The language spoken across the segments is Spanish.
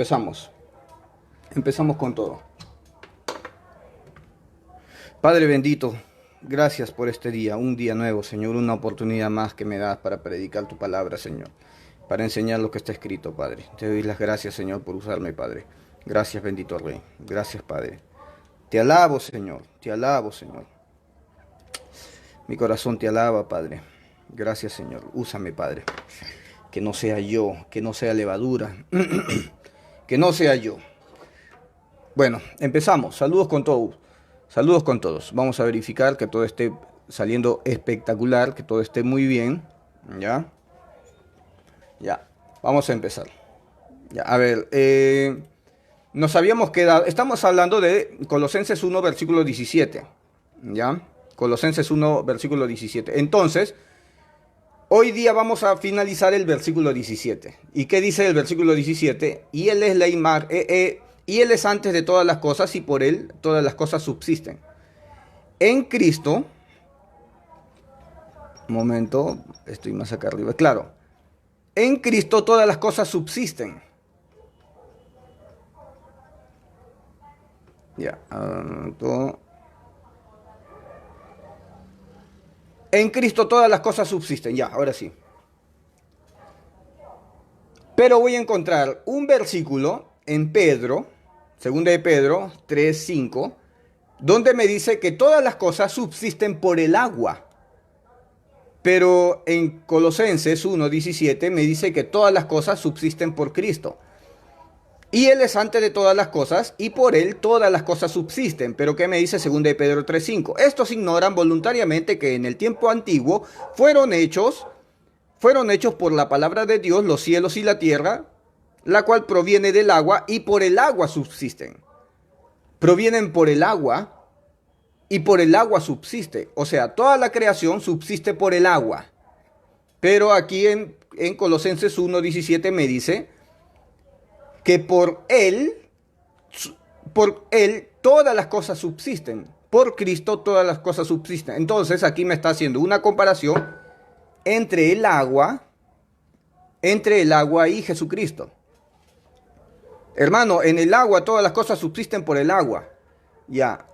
Empezamos. Empezamos con todo. Padre bendito, gracias por este día, un día nuevo, Señor, una oportunidad más que me das para predicar tu palabra, Señor, para enseñar lo que está escrito, Padre. Te doy las gracias, Señor, por usarme, Padre. Gracias, bendito Rey. Gracias, Padre. Te alabo, Señor. Te alabo, Señor. Mi corazón te alaba, Padre. Gracias, Señor. Úsame, Padre. Que no sea yo, que no sea levadura, que no sea yo. Bueno, empezamos. Saludos con todos. Saludos con todos. Vamos a verificar que todo esté saliendo espectacular, que todo esté muy bien. ¿Ya? Ya. Vamos a empezar. Ya, a ver, nos habíamos quedado, estamos hablando de Colosenses 1, versículo 17. ¿Ya? Colosenses 1, versículo 17. Entonces, hoy día vamos a finalizar el versículo 17. ¿Y qué dice el versículo 17? Y Él es la y Él es antes de todas las cosas y por Él todas las cosas subsisten. En Cristo, un momento, estoy más acá arriba, claro. En Cristo todas las cosas subsisten. Ya, en Cristo todas las cosas subsisten. Ya, ahora sí. Pero voy a encontrar un versículo en Pedro, segunda de Pedro 3:5, donde me dice que todas las cosas subsisten por el agua. Pero en Colosenses 1:17 me dice que todas las cosas subsisten por Cristo. Y Él es antes de todas las cosas, y por Él todas las cosas subsisten. Pero ¿qué me dice 2 de Pedro 3:5? Estos ignoran voluntariamente que en el tiempo antiguo fueron hechos por la palabra de Dios los cielos y la tierra, la cual proviene del agua, y por el agua subsisten. Provienen por el agua, y por el agua subsiste. O sea, toda la creación subsiste por el agua. Pero aquí en Colosenses 1:17 me dice que por él todas las cosas subsisten. Por Cristo todas las cosas subsisten. Entonces aquí me está haciendo una comparación entre el agua y Jesucristo. Hermano, en el agua todas las cosas subsisten por el agua. Ya,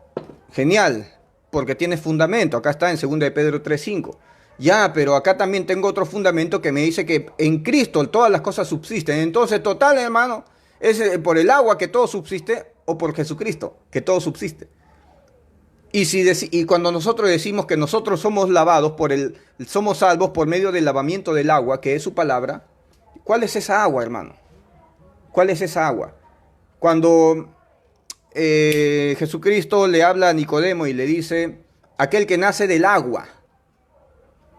genial, porque tiene fundamento. Acá está en 2 de Pedro 3:5. Ya, pero acá también tengo otro fundamento que me dice que en Cristo todas las cosas subsisten. Entonces, total, hermano, ¿es por el agua que todo subsiste o por Jesucristo que todo subsiste? Y cuando nosotros decimos que nosotros somos lavados somos salvos por medio del lavamiento del agua, que es su palabra, ¿cuál es esa agua, hermano? ¿Cuál es esa agua? Cuando Jesucristo le habla a Nicodemo y le dice, aquel que nace del agua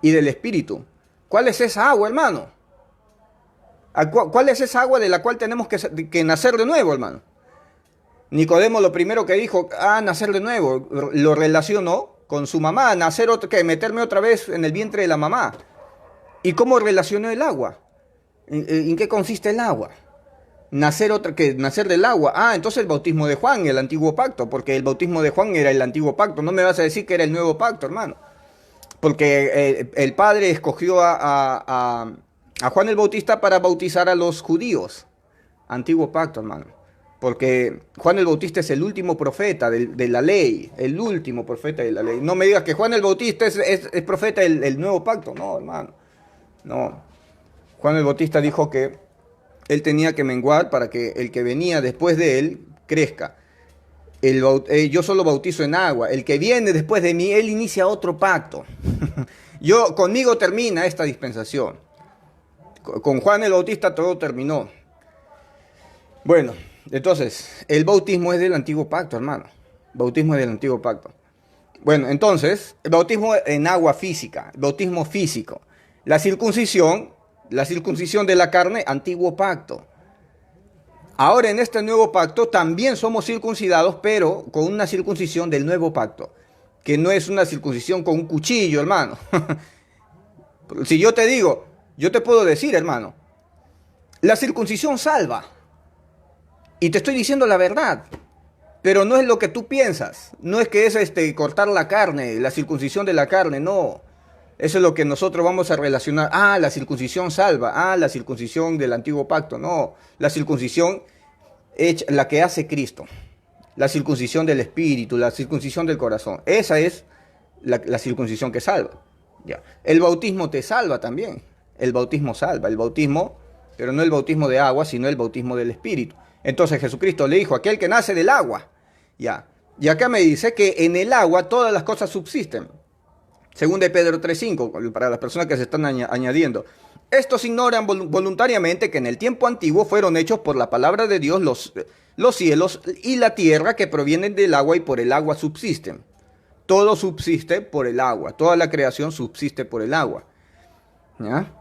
y del espíritu, ¿cuál es esa agua, hermano? ¿Cuál es esa agua de la cual tenemos que nacer de nuevo, hermano? Nicodemo lo primero que dijo, nacer de nuevo, lo relacionó con su mamá, meterme otra vez en el vientre de la mamá. ¿Y cómo relacionó el agua? ¿En qué consiste el agua? Nacer del agua. Entonces el bautismo de Juan, el antiguo pacto, porque el bautismo de Juan era el antiguo pacto. No me vas a decir que era el nuevo pacto, hermano. Porque el Padre escogió a Juan el Bautista para bautizar a los judíos. Antiguo pacto, hermano. Porque Juan el Bautista es el último profeta de la ley. El último profeta de la ley. No me digas que Juan el Bautista es profeta del nuevo pacto. No, hermano. No. Juan el Bautista dijo que él tenía que menguar para que el que venía después de él crezca. Yo solo bautizo en agua. El que viene después de mí, él inicia otro pacto. Conmigo termina esta dispensación. Con Juan el Bautista todo terminó. Bueno, entonces, el bautismo es del antiguo pacto, hermano. Bautismo es del antiguo pacto. Bueno, entonces, el bautismo en agua física, el bautismo físico. La circuncisión de la carne, antiguo pacto. Ahora en este nuevo pacto también somos circuncidados, pero con una circuncisión del nuevo pacto, que no es una circuncisión con un cuchillo, hermano. Si yo te digo, yo te puedo decir, hermano, la circuncisión salva. Y te estoy diciendo la verdad, pero no es lo que tú piensas. No es que es cortar la carne, la circuncisión de la carne, no. Eso es lo que nosotros vamos a relacionar. La circuncisión salva. La circuncisión del antiguo pacto. No, la circuncisión la que hace Cristo. La circuncisión del espíritu, la circuncisión del corazón. Esa es la circuncisión que salva. Ya. El bautismo te salva también. El bautismo salva. El bautismo, pero no el bautismo de agua, sino el bautismo del espíritu. Entonces Jesucristo le dijo, aquel que nace del agua. Ya. Y acá me dice que en el agua todas las cosas subsisten. Según de Pedro 3:5, para las personas que se están añadiendo. Estos ignoran voluntariamente que en el tiempo antiguo fueron hechos por la palabra de Dios los cielos y la tierra que provienen del agua y por el agua subsisten. Todo subsiste por el agua. Toda la creación subsiste por el agua. ¿Ya?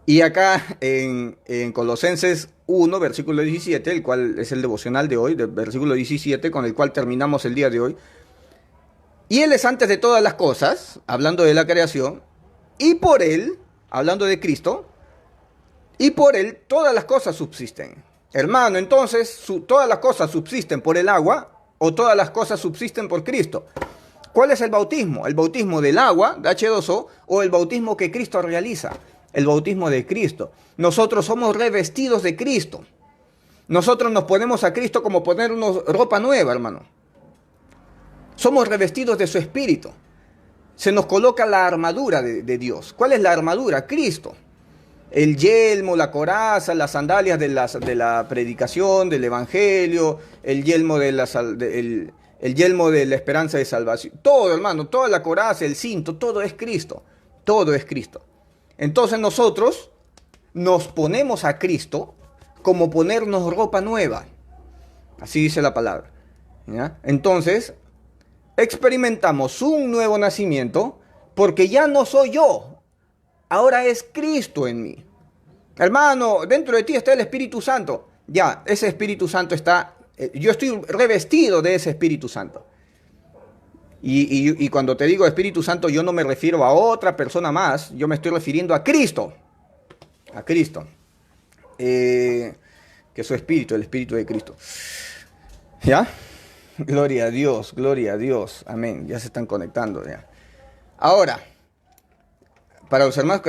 Y acá en Colosenses 1, versículo 17, el cual es el devocional de hoy, del versículo 17, con el cual terminamos el día de hoy. Y Él es antes de todas las cosas, hablando de la creación, y por Él, hablando de Cristo, y por Él todas las cosas subsisten. Hermano, entonces, ¿todas las cosas subsisten por el agua o todas las cosas subsisten por Cristo? ¿Cuál es el bautismo? ¿El bautismo del agua, de H2O, o el bautismo que Cristo realiza? El bautismo de Cristo. Nosotros somos revestidos de Cristo. Nosotros nos ponemos a Cristo como ponernos ropa nueva, hermano. Somos revestidos de su Espíritu. Se nos coloca la armadura de Dios. ¿Cuál es la armadura? Cristo. El yelmo, la coraza, las sandalias de la predicación, del evangelio, el yelmo el yelmo de la esperanza de salvación. Todo, hermano, toda la coraza, el cinto, todo es Cristo. Todo es Cristo. Entonces nosotros nos ponemos a Cristo como ponernos ropa nueva. Así dice la palabra. ¿Ya? Entonces, experimentamos un nuevo nacimiento porque ya no soy yo. Ahora es Cristo en mí. Hermano, dentro de ti está el Espíritu Santo. Ya, ese Espíritu Santo está... yo estoy revestido de ese Espíritu Santo. Y cuando te digo Espíritu Santo, yo no me refiero a otra persona más. Yo me estoy refiriendo a Cristo. A Cristo. Que es su Espíritu, el Espíritu de Cristo. ¿Ya? Gloria a Dios, gloria a Dios. Amén. Ya se están conectando. ¿Ya? Ahora... Para los hermanos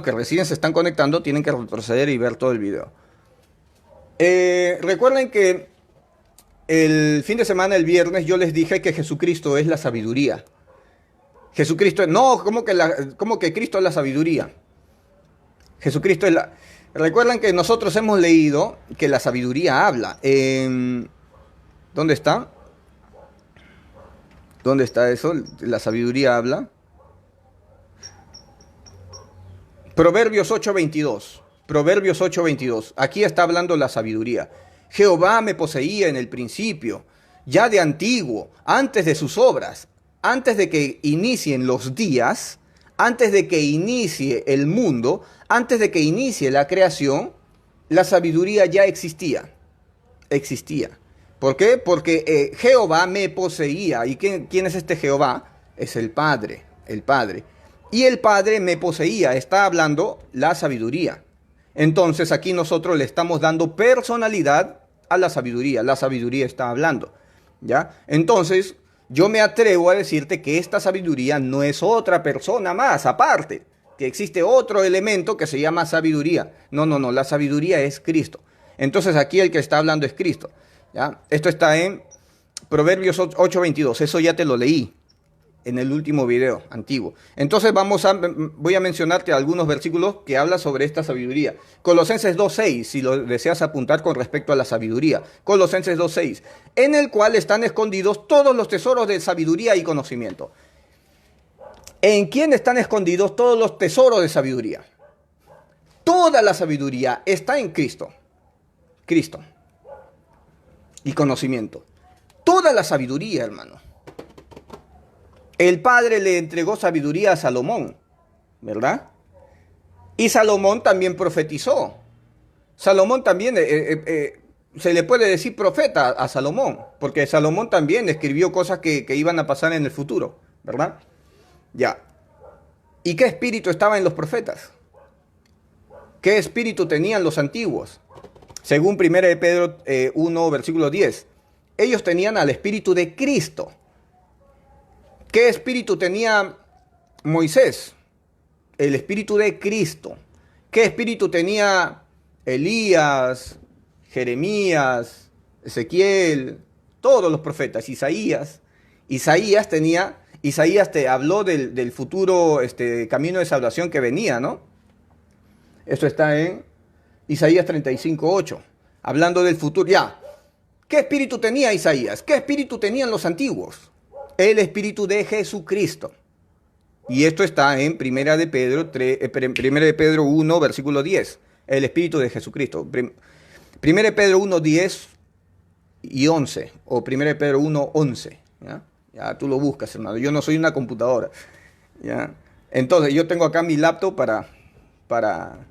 que recién se están conectando, tienen que retroceder y ver todo el video. Recuerden que el fin de semana, el viernes, yo les dije que Jesucristo es la sabiduría. Jesucristo, no, ¿cómo que Cristo es la sabiduría? Jesucristo es la... Recuerden que nosotros hemos leído que la sabiduría habla. ¿Dónde está? ¿Dónde está eso? La sabiduría habla. Proverbios 8:22. Proverbios 8:22. Aquí está hablando la sabiduría. Jehová me poseía en el principio, ya de antiguo, antes de sus obras, antes de que inicien los días, antes de que inicie el mundo, antes de que inicie la creación, la sabiduría ya existía. Existía. ¿Por qué? Porque Jehová me poseía. ¿Y quién es este Jehová? Es el Padre. El Padre. Y el Padre me poseía, está hablando la sabiduría. Entonces aquí nosotros le estamos dando personalidad a la sabiduría está hablando. ¿Ya? Entonces yo me atrevo a decirte que esta sabiduría no es otra persona más aparte, que existe otro elemento que se llama sabiduría. No, la sabiduría es Cristo. Entonces aquí el que está hablando es Cristo. ¿Ya? Esto está en Proverbios 8:22, eso ya te lo leí en el último video antiguo. Entonces voy a mencionarte algunos versículos que hablan sobre esta sabiduría. Colosenses 2:6, si lo deseas apuntar con respecto a la sabiduría. Colosenses 2:6, en el cual están escondidos todos los tesoros de sabiduría y conocimiento. ¿En quién están escondidos todos los tesoros de sabiduría? Toda la sabiduría está en Cristo. Cristo. Y conocimiento. Toda la sabiduría, hermano. El Padre le entregó sabiduría a Salomón, ¿verdad? Y Salomón también profetizó. Salomón también, se le puede decir profeta a Salomón, porque Salomón también escribió cosas que iban a pasar en el futuro, ¿verdad? Ya. ¿Y qué espíritu estaba en los profetas? ¿Qué espíritu tenían los antiguos? Según 1 de Pedro 1, versículo 10. Ellos tenían al espíritu de Cristo. ¿Qué espíritu tenía Moisés? El espíritu de Cristo. ¿Qué espíritu tenía Elías, Jeremías, Ezequiel, todos los profetas, Isaías. Isaías te habló del futuro camino de salvación que venía, ¿no? Esto está en Isaías 35:8, hablando del futuro. Ya, ¿qué espíritu tenía Isaías? ¿Qué espíritu tenían los antiguos? El espíritu de Jesucristo. Y esto está en Primera de Pedro 1, versículo 10. El espíritu de Jesucristo. Primera de Pedro 1, 10 y 11. O Primera de Pedro 1, 11. ¿Ya? Ya tú lo buscas, hermano. Yo no soy una computadora. ¿Ya? Entonces, yo tengo acá mi laptop para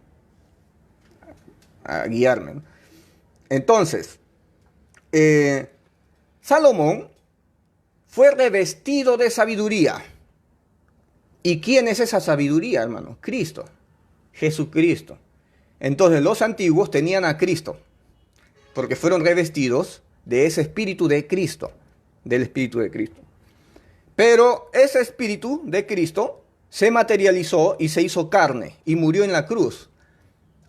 guiarme, ¿no? Entonces, Salomón fue revestido de sabiduría. ¿Y quién es esa sabiduría, hermano? Cristo, Jesucristo. Entonces los antiguos tenían a Cristo, porque fueron revestidos de ese espíritu de Cristo, del espíritu de Cristo. Pero ese espíritu de Cristo se materializó y se hizo carne y murió en la cruz.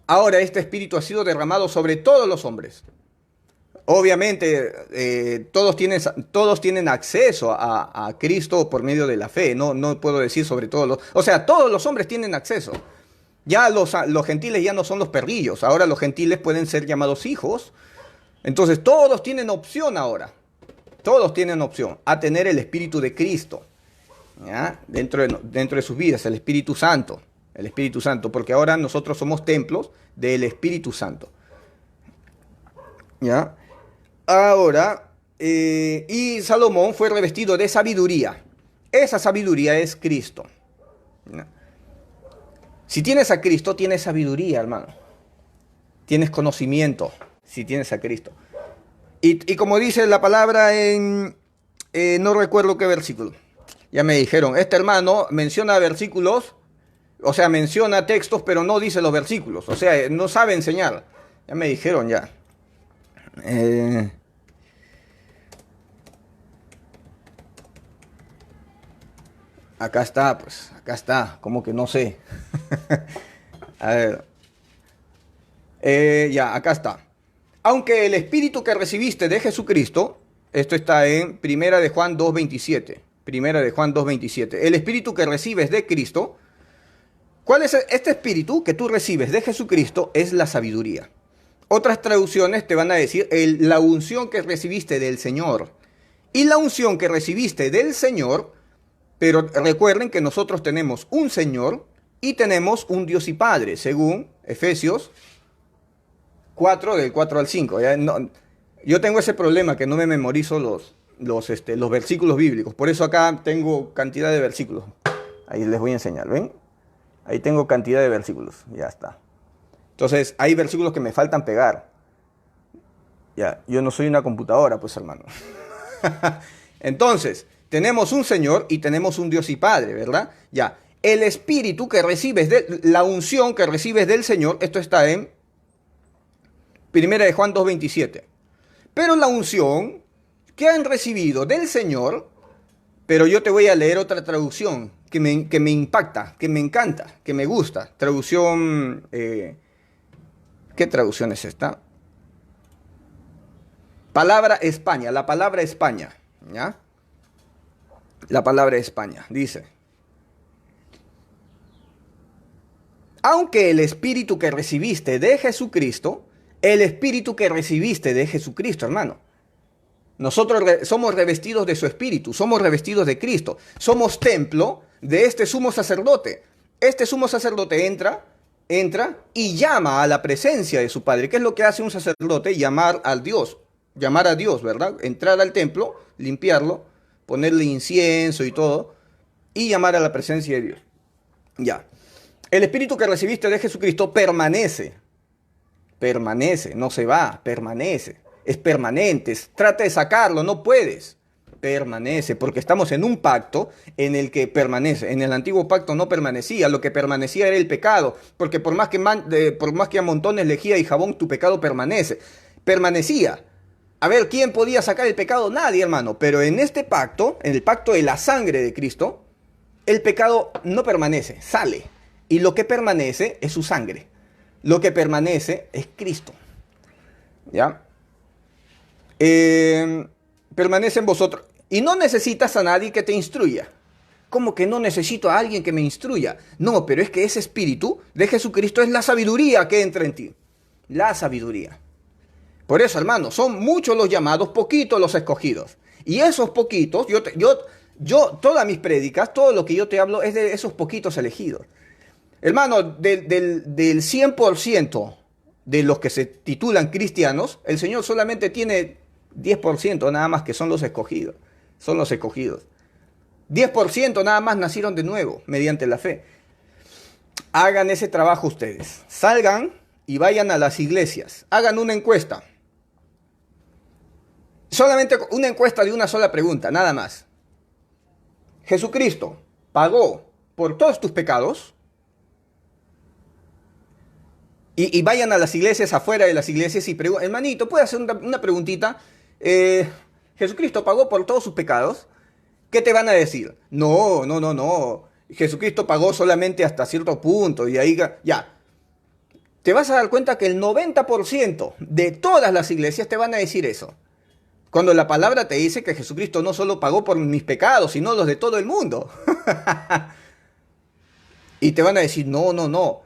Ahora este espíritu ha sido derramado sobre todos los hombres. Obviamente todos tienen acceso a Cristo por medio de la fe. No puedo decir sobre todos los... O sea, todos los hombres tienen acceso. Ya los gentiles ya no son los perrillos. Ahora los gentiles pueden ser llamados hijos. Entonces todos tienen opción ahora. Todos tienen opción a tener el Espíritu de Cristo, ¿ya? Dentro de sus vidas, el Espíritu Santo. El Espíritu Santo, porque ahora nosotros somos templos del Espíritu Santo. ¿Ya? Ahora, y Salomón fue revestido de sabiduría. Esa sabiduría es Cristo. ¿Ya? Si tienes a Cristo, tienes sabiduría, hermano. Tienes conocimiento, si tienes a Cristo. Y como dice la palabra no recuerdo qué versículo. Ya me dijeron, este hermano menciona versículos, o sea, menciona textos, pero no dice los versículos. O sea, no sabe enseñar. Ya me dijeron ya. Acá está, pues, acá está. Como que no sé. A ver. Ya, acá está. Aunque el espíritu que recibiste de Jesucristo, esto está en Primera de Juan 2:27. Primera de Juan 2:27. El espíritu que recibes de Cristo, ¿cuál es este espíritu que tú recibes de Jesucristo? Es la sabiduría. Otras traducciones te van a decir la unción que recibiste del Señor. Y la unción que recibiste del Señor, pero recuerden que nosotros tenemos un Señor y tenemos un Dios y Padre, según Efesios 4, del 4 al 5. ¿Ya? No, yo tengo ese problema que no me memorizo los versículos bíblicos. Por eso acá tengo cantidad de versículos. Ahí les voy a enseñar, ¿ven? Ahí tengo cantidad de versículos. Ya está. Entonces, hay versículos que me faltan pegar. Ya, yo no soy una computadora, pues, hermano. Entonces, tenemos un Señor y tenemos un Dios y Padre, ¿verdad? Ya, el espíritu que recibes, la unción que recibes del Señor, esto está en Primera de Juan 2:27. Pero la unción que han recibido del Señor, pero yo te voy a leer otra traducción que me impacta, que me encanta, que me gusta. Traducción, ¿qué traducción es esta? Palabra España, la palabra España, ¿ya? La palabra España, dice: aunque el espíritu que recibiste de Jesucristo, el espíritu que recibiste de Jesucristo, hermano. Nosotros somos revestidos de su espíritu, somos revestidos de Cristo, somos templo de este sumo sacerdote. Este sumo sacerdote entra y llama a la presencia de su Padre. ¿Qué es lo que hace un sacerdote? Llamar a Dios, ¿verdad? Entrar al templo, limpiarlo, ponerle incienso y todo, y llamar a la presencia de Dios. Ya. El espíritu que recibiste de Jesucristo permanece, no se va, permanece. Es permanente, trata de sacarlo, no puedes. Permanece, porque estamos en un pacto en el que permanece. En el antiguo pacto no permanecía, lo que permanecía era el pecado, porque por más que amontones lejía y jabón, tu pecado permanecía. A ver, ¿quién podía sacar el pecado? Nadie, hermano. Pero en este pacto, en el pacto de la sangre de Cristo, el pecado no permanece, sale. Y lo que permanece es su sangre. Lo que permanece es Cristo. ¿Ya? Permanece en vosotros. Y no necesitas a nadie que te instruya. ¿Cómo que no necesito a alguien que me instruya? No, pero es que ese espíritu de Jesucristo es la sabiduría que entra en ti. La sabiduría. Por eso, hermano, son muchos los llamados, poquitos los escogidos. Y esos poquitos, todas mis prédicas, todo lo que yo te hablo es de esos poquitos elegidos. Hermano, del 100% de los que se titulan cristianos, el Señor solamente tiene 10% nada más que son los escogidos. Son los escogidos. 10% nada más nacieron de nuevo mediante la fe. Hagan ese trabajo ustedes. Salgan y vayan a las iglesias. Hagan una encuesta. Solamente una encuesta de una sola pregunta, nada más. Jesucristo pagó por todos tus pecados. Y vayan a las iglesias, afuera de las iglesias y pregunten, hermanito, ¿puede hacer una preguntita? Jesucristo pagó por todos sus pecados. ¿Qué te van a decir? No, no, no, no. Jesucristo pagó solamente hasta cierto punto y ahí ya. Te vas a dar cuenta que el 90% de todas las iglesias te van a decir eso. Cuando la palabra te dice que Jesucristo no solo pagó por mis pecados, sino los de todo el mundo. Y te van a decir, no, no, no.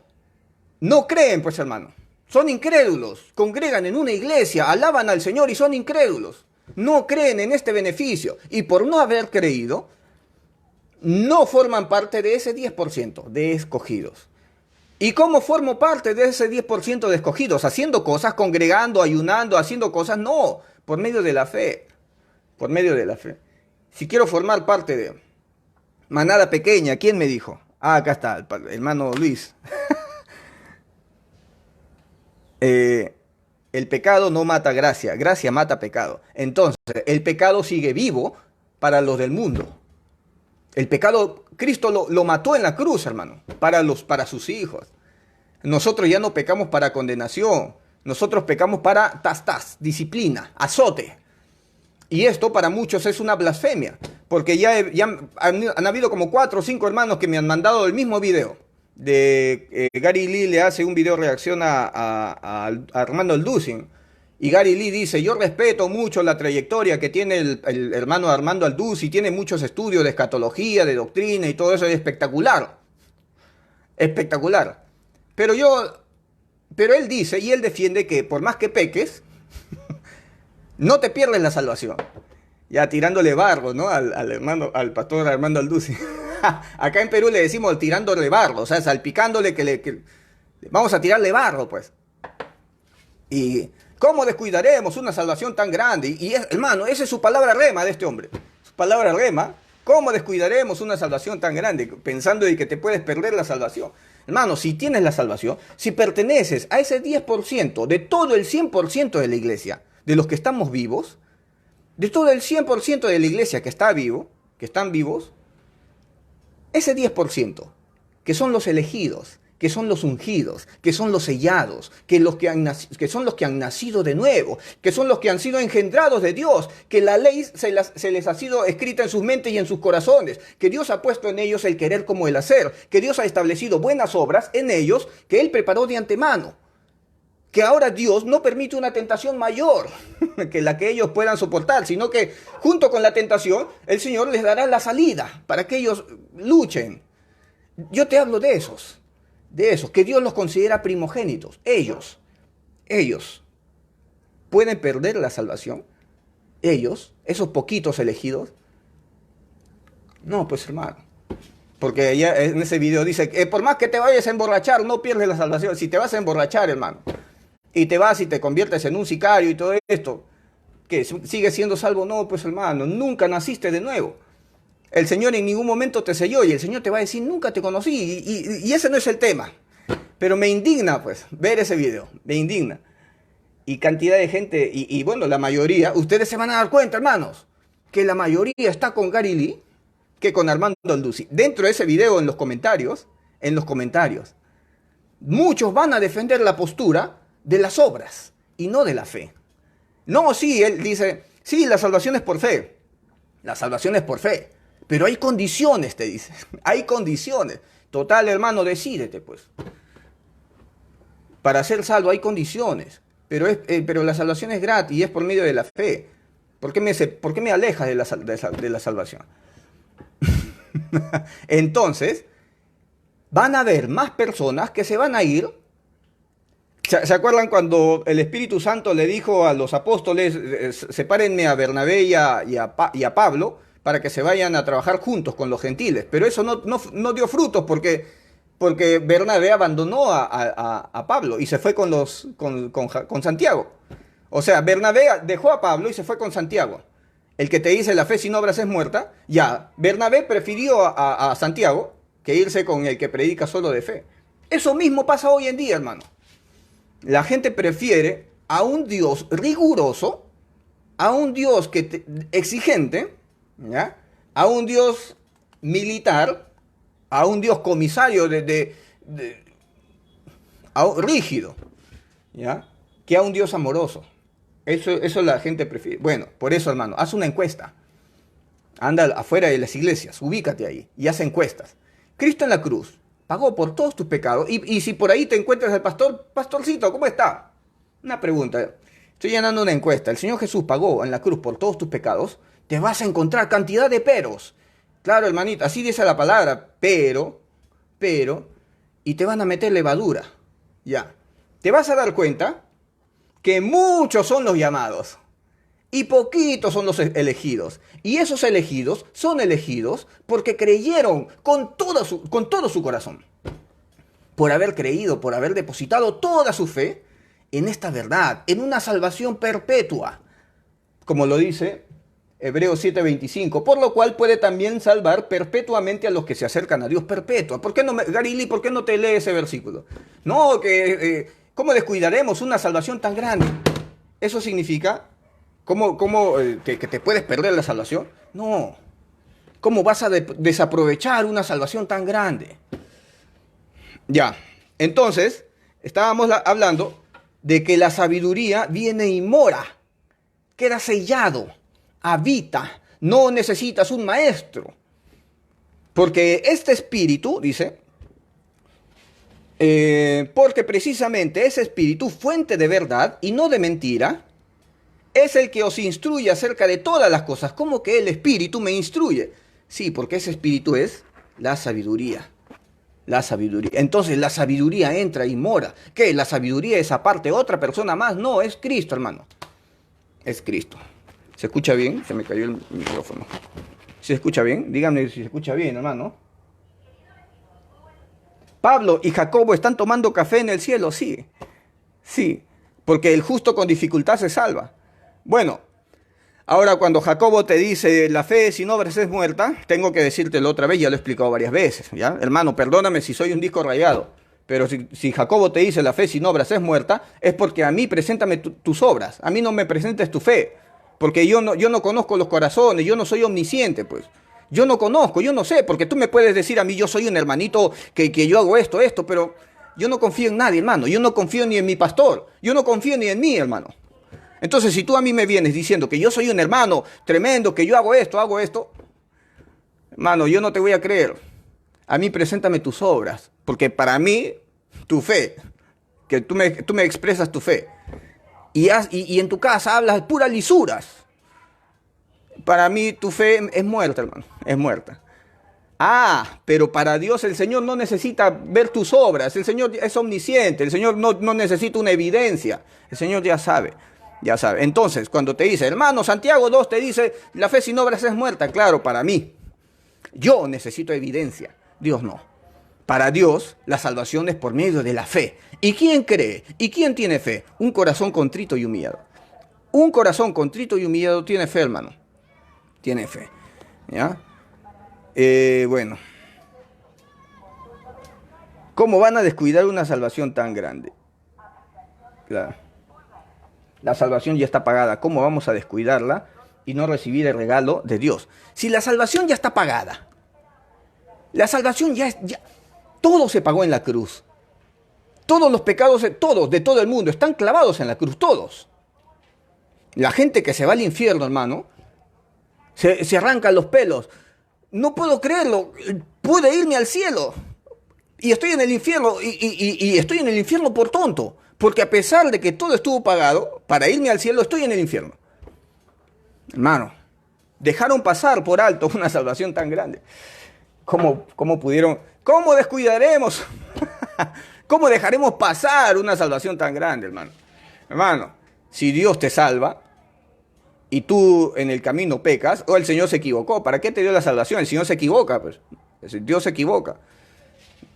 No creen, pues hermano. Son incrédulos. Congregan en una iglesia, alaban al Señor y son incrédulos. No creen en este beneficio. Y por no haber creído, no forman parte de ese 10% de escogidos. ¿Y cómo formo parte de ese 10% de escogidos? Haciendo cosas, congregando, ayunando, haciendo cosas. No, por medio de la fe. Por medio de la fe. Si quiero formar parte de manada pequeña, ¿quién me dijo? Ah, acá está, el hermano Luis. El pecado no mata gracia, gracia mata pecado. Entonces, el pecado sigue vivo para los del mundo. El pecado, Cristo lo mató en la cruz, hermano, para sus hijos. Nosotros ya no pecamos para condenación, nosotros pecamos para disciplina, azote. Y esto para muchos es una blasfemia, porque ya han habido como 4 o 5 hermanos que me han mandado el mismo video. Gary Lee le hace un video reacción a Armando Alducin. Y Gary Lee dice, yo respeto mucho la trayectoria que tiene el hermano Armando Alducin, tiene muchos estudios de escatología, de doctrina y todo eso, es espectacular. Espectacular. Pero él dice y él defiende que por más que peques, no te pierdes la salvación. Ya tirándole barro, ¿no? Al pastor Armando Alducin. Acá en Perú le decimos tirándole barro, o sea, salpicándole vamos a tirarle barro, pues. Y ¿cómo descuidaremos una salvación tan grande? Hermano, esa es su palabra rema de este hombre. Su palabra rema, ¿cómo descuidaremos una salvación tan grande? Pensando en que te puedes perder la salvación. Hermano, si tienes la salvación, si perteneces a ese 10% de todo el 100% de la iglesia, de los que estamos vivos, de todo el 100% de la iglesia que está vivo, que están vivos, ese 10%, que son los elegidos, que son los ungidos, que son los sellados, que son los que han nacido de nuevo, que son los que han sido engendrados de Dios, que la ley se les ha sido escrita en sus mentes y en sus corazones, que Dios ha puesto en ellos el querer como el hacer, que Dios ha establecido buenas obras en ellos, que Él preparó de antemano, que ahora Dios no permite una tentación mayor que la que ellos puedan soportar, sino que junto con la tentación el Señor les dará la salida para que ellos luchen. Yo te hablo de esos, que Dios los considera primogénitos. Ellos pueden perder la salvación. Ellos, esos poquitos elegidos. No, pues hermano. Porque ya en ese video dice, por más que te vayas a emborrachar, no pierdes la salvación. Si te vas a emborrachar, hermano, y te vas y te conviertes en un sicario y todo esto, ¿qué? ¿Sigues siendo salvo? No, pues hermano, nunca naciste de nuevo. El Señor en ningún momento te selló y el Señor te va a decir, nunca te conocí. Y ese no es el tema. Pero me indigna, pues, ver ese video. Me indigna. Y cantidad de gente, y bueno, la mayoría, ustedes se van a dar cuenta, hermanos, que la mayoría está con Gary Lee que con Armando Alducin. Dentro de ese video, en los comentarios, muchos van a defender la postura de las obras y no de la fe. No, sí, él dice, sí, la salvación es por fe. La salvación es por fe. Pero hay condiciones, te dice. Hay condiciones. Total, hermano, decídete, pues. Para ser salvo hay condiciones. pero la salvación es gratis y es por medio de la fe. ¿Por qué me alejas de la salvación? Entonces, van a haber más personas que se van a ir. ¿Se acuerdan cuando el Espíritu Santo le dijo a los apóstoles, sepárenme a Bernabé y a Pablo para que se vayan a trabajar juntos con los gentiles? Pero eso no dio frutos porque Bernabé abandonó a Pablo y se fue con Santiago. O sea, Bernabé dejó a Pablo y se fue con Santiago. El que te dice la fe sin obras es muerta. Ya, Bernabé prefirió a Santiago que irse con el que predica solo de fe. Eso mismo pasa hoy en día, hermano. La gente prefiere a un Dios riguroso, a un Dios exigente, ¿ya? A un Dios militar, a un Dios comisario rígido, ¿ya? Que a un Dios amoroso. Eso la gente prefiere. Bueno, por eso, hermano, haz una encuesta. Anda afuera de las iglesias, ubícate ahí y haz encuestas. Cristo en la cruz pagó por todos tus pecados. Y si por ahí te encuentras al pastorcito, ¿cómo está? Una pregunta. Estoy llenando una encuesta. El Señor Jesús pagó en la cruz por todos tus pecados. Te vas a encontrar cantidad de peros. Claro, hermanito, así dice la palabra, pero, y te van a meter levadura. Ya. Te vas a dar cuenta que muchos son los llamados y poquitos son los elegidos. Y esos elegidos son elegidos porque creyeron con todo su corazón. Por haber creído, por haber depositado toda su fe en esta verdad, en una salvación perpetua. Como lo dice Hebreos 7:25, por lo cual puede también salvar perpetuamente a los que se acercan a Dios. Perpetua. ¿Por qué no, Garili, por qué no te lees ese versículo? No, ¿cómo descuidaremos una salvación tan grande? Eso significa, que te puedes perder la salvación? No. ¿Cómo vas a desaprovechar una salvación tan grande? Ya, entonces, estábamos hablando de que la sabiduría viene y mora, queda sellado, habita, no necesitas un maestro. Porque este espíritu, dice, porque precisamente ese espíritu, fuente de verdad y no de mentira, es el que os instruye acerca de todas las cosas. ¿Cómo que el espíritu me instruye? Sí, porque ese espíritu es la sabiduría. La sabiduría. Entonces la sabiduría entra y mora. ¿Qué? ¿La sabiduría es aparte otra persona más? No, es Cristo, hermano. Es Cristo. ¿Se escucha bien? Se me cayó el micrófono. ¿Se escucha bien? Díganme si se escucha bien, hermano. Pablo y Jacobo están tomando café en el cielo. Sí, sí, porque el justo con dificultad se salva. Bueno, ahora cuando Jacobo te dice la fe sin obras es muerta, tengo que decírtelo otra vez, ya lo he explicado varias veces, ¿ya? Hermano, perdóname si soy un disco rayado, pero si Jacobo te dice la fe sin obras es muerta, es porque a mí preséntame tus obras, a mí no me presentes tu fe, porque yo no conozco los corazones, yo no soy omnisciente, pues. Yo no conozco, yo no sé, porque tú me puedes decir a mí, yo soy un hermanito que yo hago esto, pero yo no confío en nadie, hermano, yo no confío ni en mi pastor, yo no confío ni en mí, hermano. Entonces, si tú a mí me vienes diciendo que yo soy un hermano tremendo, que yo hago esto, hermano, yo no te voy a creer. A mí preséntame tus obras, porque para mí, tu fe, que tú me expresas tu fe, y en tu casa hablas puras lisuras. Para mí tu fe es muerta, hermano, es muerta. Ah, pero para Dios el Señor no necesita ver tus obras, el Señor es omnisciente, el Señor no necesita una evidencia, el Señor ya sabe. Ya sabe. Entonces, cuando te dice, hermano, Santiago 2 te dice, la fe sin obras es muerta. Claro, para mí. Yo necesito evidencia. Dios no. Para Dios, la salvación es por medio de la fe. ¿Y quién cree? ¿Y quién tiene fe? Un corazón contrito y humillado. Un corazón contrito y humillado tiene fe, hermano. Tiene fe. ¿Ya? Bueno. ¿Cómo van a descuidar una salvación tan grande? Claro. La salvación ya está pagada. ¿Cómo vamos a descuidarla y no recibir el regalo de Dios? Si la salvación ya está pagada. La salvación ya todo se pagó en la cruz. Todos los pecados, todos, de todo el mundo, están clavados en la cruz, todos. La gente que se va al infierno, hermano, se arranca los pelos. No puedo creerlo. Pude irme al cielo. Y estoy en el infierno. Y estoy en el infierno por tonto. Porque a pesar de que todo estuvo pagado, para irme al cielo estoy en el infierno. Hermano, dejaron pasar por alto una salvación tan grande. ¿Cómo pudieron? ¿Cómo descuidaremos? ¿Cómo dejaremos pasar una salvación tan grande, hermano? Hermano, si Dios te salva y tú en el camino pecas, o el Señor se equivocó, ¿para qué te dio la salvación? El Señor se equivoca, pues. Dios se equivoca.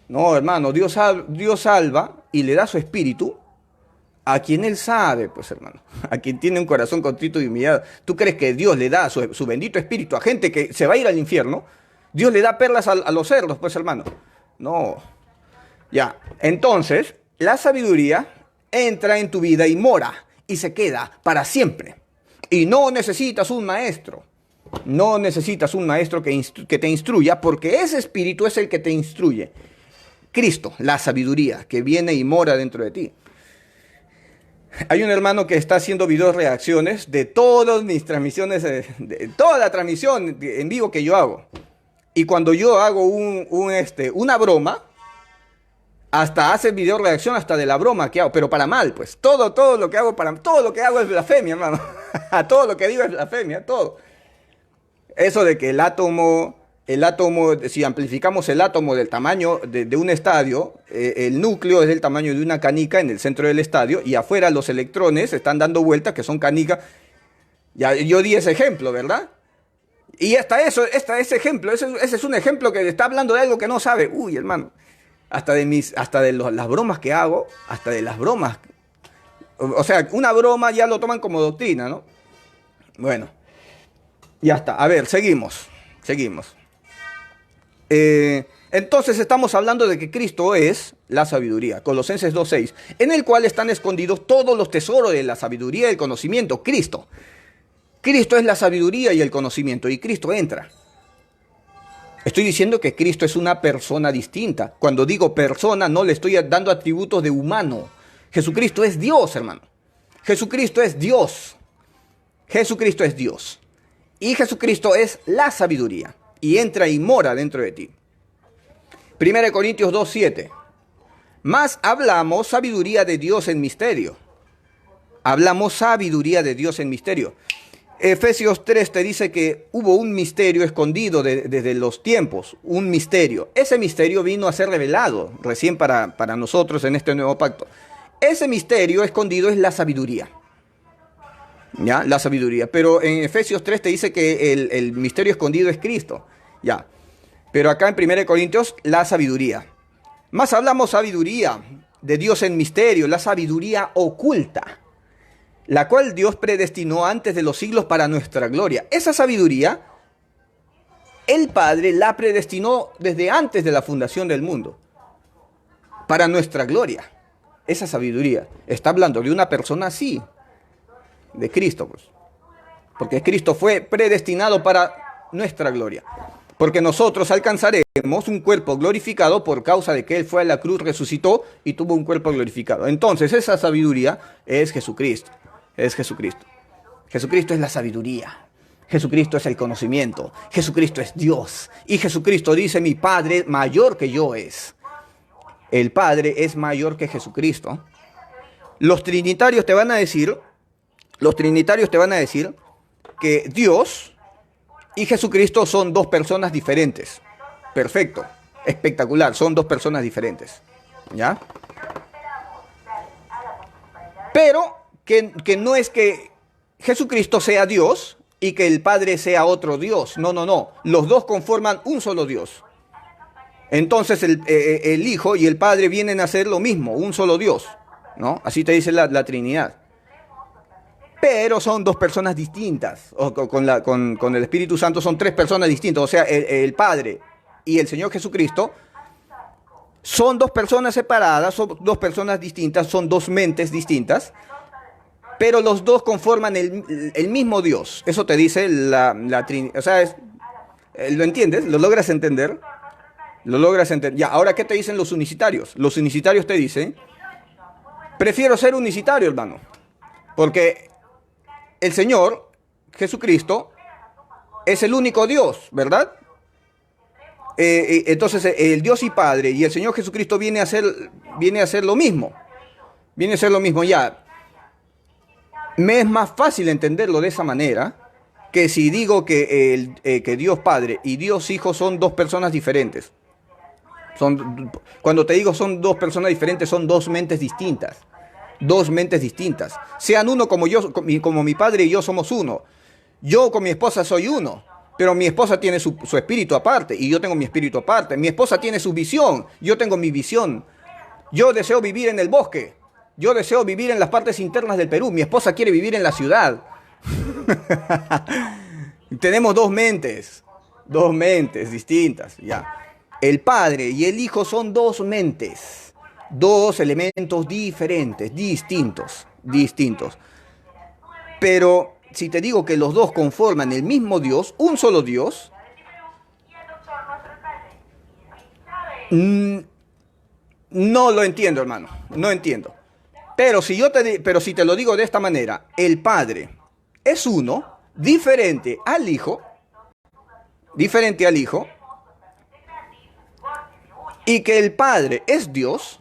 No, hermano, Dios salva y le da su espíritu a quien Él sabe, pues, hermano. A quien tiene un corazón contrito y humillado. ¿Tú crees que Dios le da su bendito espíritu a gente que se va a ir al infierno? Dios le da perlas a los cerdos, pues, hermano. No. Ya. Entonces, la sabiduría entra en tu vida y mora y se queda para siempre. Y no necesitas un maestro. No necesitas un maestro que te instruya, porque ese espíritu es el que te instruye. Cristo, la sabiduría, que viene y mora dentro de ti. Hay un hermano que está haciendo videos reacciones de todas mis transmisiones, de toda la transmisión en vivo que yo hago. Y cuando yo hago una broma, hasta hace video reacción hasta de la broma que hago, pero para mal, pues. Todo lo que hago es blasfemia, hermano. Todo lo que digo es blasfemia, todo. Eso de que el átomo, si amplificamos el átomo del tamaño de un estadio, el núcleo es del tamaño de una canica en el centro del estadio, y afuera los electrones están dando vueltas, que son canicas. Ya, yo di ese ejemplo, ¿verdad? Y ese ejemplo, ese es un ejemplo que está hablando de algo que no sabe. Uy, hermano, las bromas que hago, hasta de las bromas. O sea, una broma ya lo toman como doctrina, ¿no? Bueno, ya está. A ver, seguimos. Entonces estamos hablando de que Cristo es la sabiduría, Colosenses 2:6, en el cual están escondidos todos los tesoros de la sabiduría y el conocimiento. Cristo es la sabiduría y el conocimiento, y Cristo entra. Estoy diciendo que Cristo es una persona distinta. Cuando digo persona, no le estoy dando atributos de humano. Jesucristo es Dios, hermano. Jesucristo es Dios. Jesucristo es Dios. Y Jesucristo es la sabiduría. Y entra y mora dentro de ti. 1 Corintios 2:7. Mas hablamos sabiduría de Dios en misterio. Hablamos sabiduría de Dios en misterio. Efesios 3 te dice que hubo un misterio escondido desde los tiempos. Un misterio. Ese misterio vino a ser revelado recién para nosotros en este nuevo pacto. Ese misterio escondido es la sabiduría. ¿Ya? La sabiduría. Pero en Efesios 3 te dice que el misterio escondido es Cristo. Ya. Pero acá en 1 Corintios, la sabiduría. Más hablamos sabiduría de Dios en misterio, la sabiduría oculta, la cual Dios predestinó antes de los siglos para nuestra gloria. Esa sabiduría, el Padre la predestinó desde antes de la fundación del mundo, para nuestra gloria. Esa sabiduría está hablando de una persona así, de Cristo, pues. Porque Cristo fue predestinado para nuestra gloria. Porque nosotros alcanzaremos un cuerpo glorificado por causa de que Él fue a la cruz, resucitó y tuvo un cuerpo glorificado. Entonces esa sabiduría es Jesucristo. Es Jesucristo. Jesucristo es la sabiduría. Jesucristo es el conocimiento. Jesucristo es Dios. Y Jesucristo dice, mi Padre mayor que yo es. El Padre es mayor que Jesucristo. Los trinitarios te van a decir que Dios y Jesucristo son dos personas diferentes. Perfecto, espectacular, son dos personas diferentes. ¿Ya? Pero que no es que Jesucristo sea Dios y que el Padre sea otro Dios. No. Los dos conforman un solo Dios. Entonces el Hijo y el Padre vienen a ser lo mismo, un solo Dios, ¿no? Así te dice la Trinidad. Pero son dos personas distintas. Con el Espíritu Santo son tres personas distintas. O sea, el Padre y el Señor Jesucristo son dos personas separadas, son dos personas distintas, son dos mentes distintas. Pero los dos conforman el mismo Dios. Eso te dice la Trinidad. O sea, ¿lo entiendes? ¿Lo logras entender? Ya, ahora, ¿qué te dicen los unicitarios? Los unicitarios te dicen, prefiero ser unicitario, hermano. Porque el Señor Jesucristo es el único Dios, ¿verdad? Entonces el Dios y Padre y el Señor Jesucristo viene a ser lo mismo. Viene a ser lo mismo ya. Me es más fácil entenderlo de esa manera que si digo que Dios Padre y Dios Hijo son dos personas diferentes. Cuando te digo son dos personas diferentes, son dos mentes distintas. Dos mentes distintas. Sean uno como yo, como mi padre y yo somos uno. Yo con mi esposa soy uno, pero mi esposa tiene su espíritu aparte y yo tengo mi espíritu aparte. Mi esposa tiene su visión, yo tengo mi visión. Yo deseo vivir en el bosque. Yo deseo vivir en las partes internas del Perú. Mi esposa quiere vivir en la ciudad. Tenemos dos mentes distintas, ya. El Padre y el Hijo son dos mentes, dos elementos diferentes, distintos. Pero si te digo que los dos conforman el mismo Dios, un solo Dios, no lo entiendo, hermano, no entiendo. Pero si te lo digo de esta manera, el Padre es uno, diferente al Hijo, y que el Padre es Dios,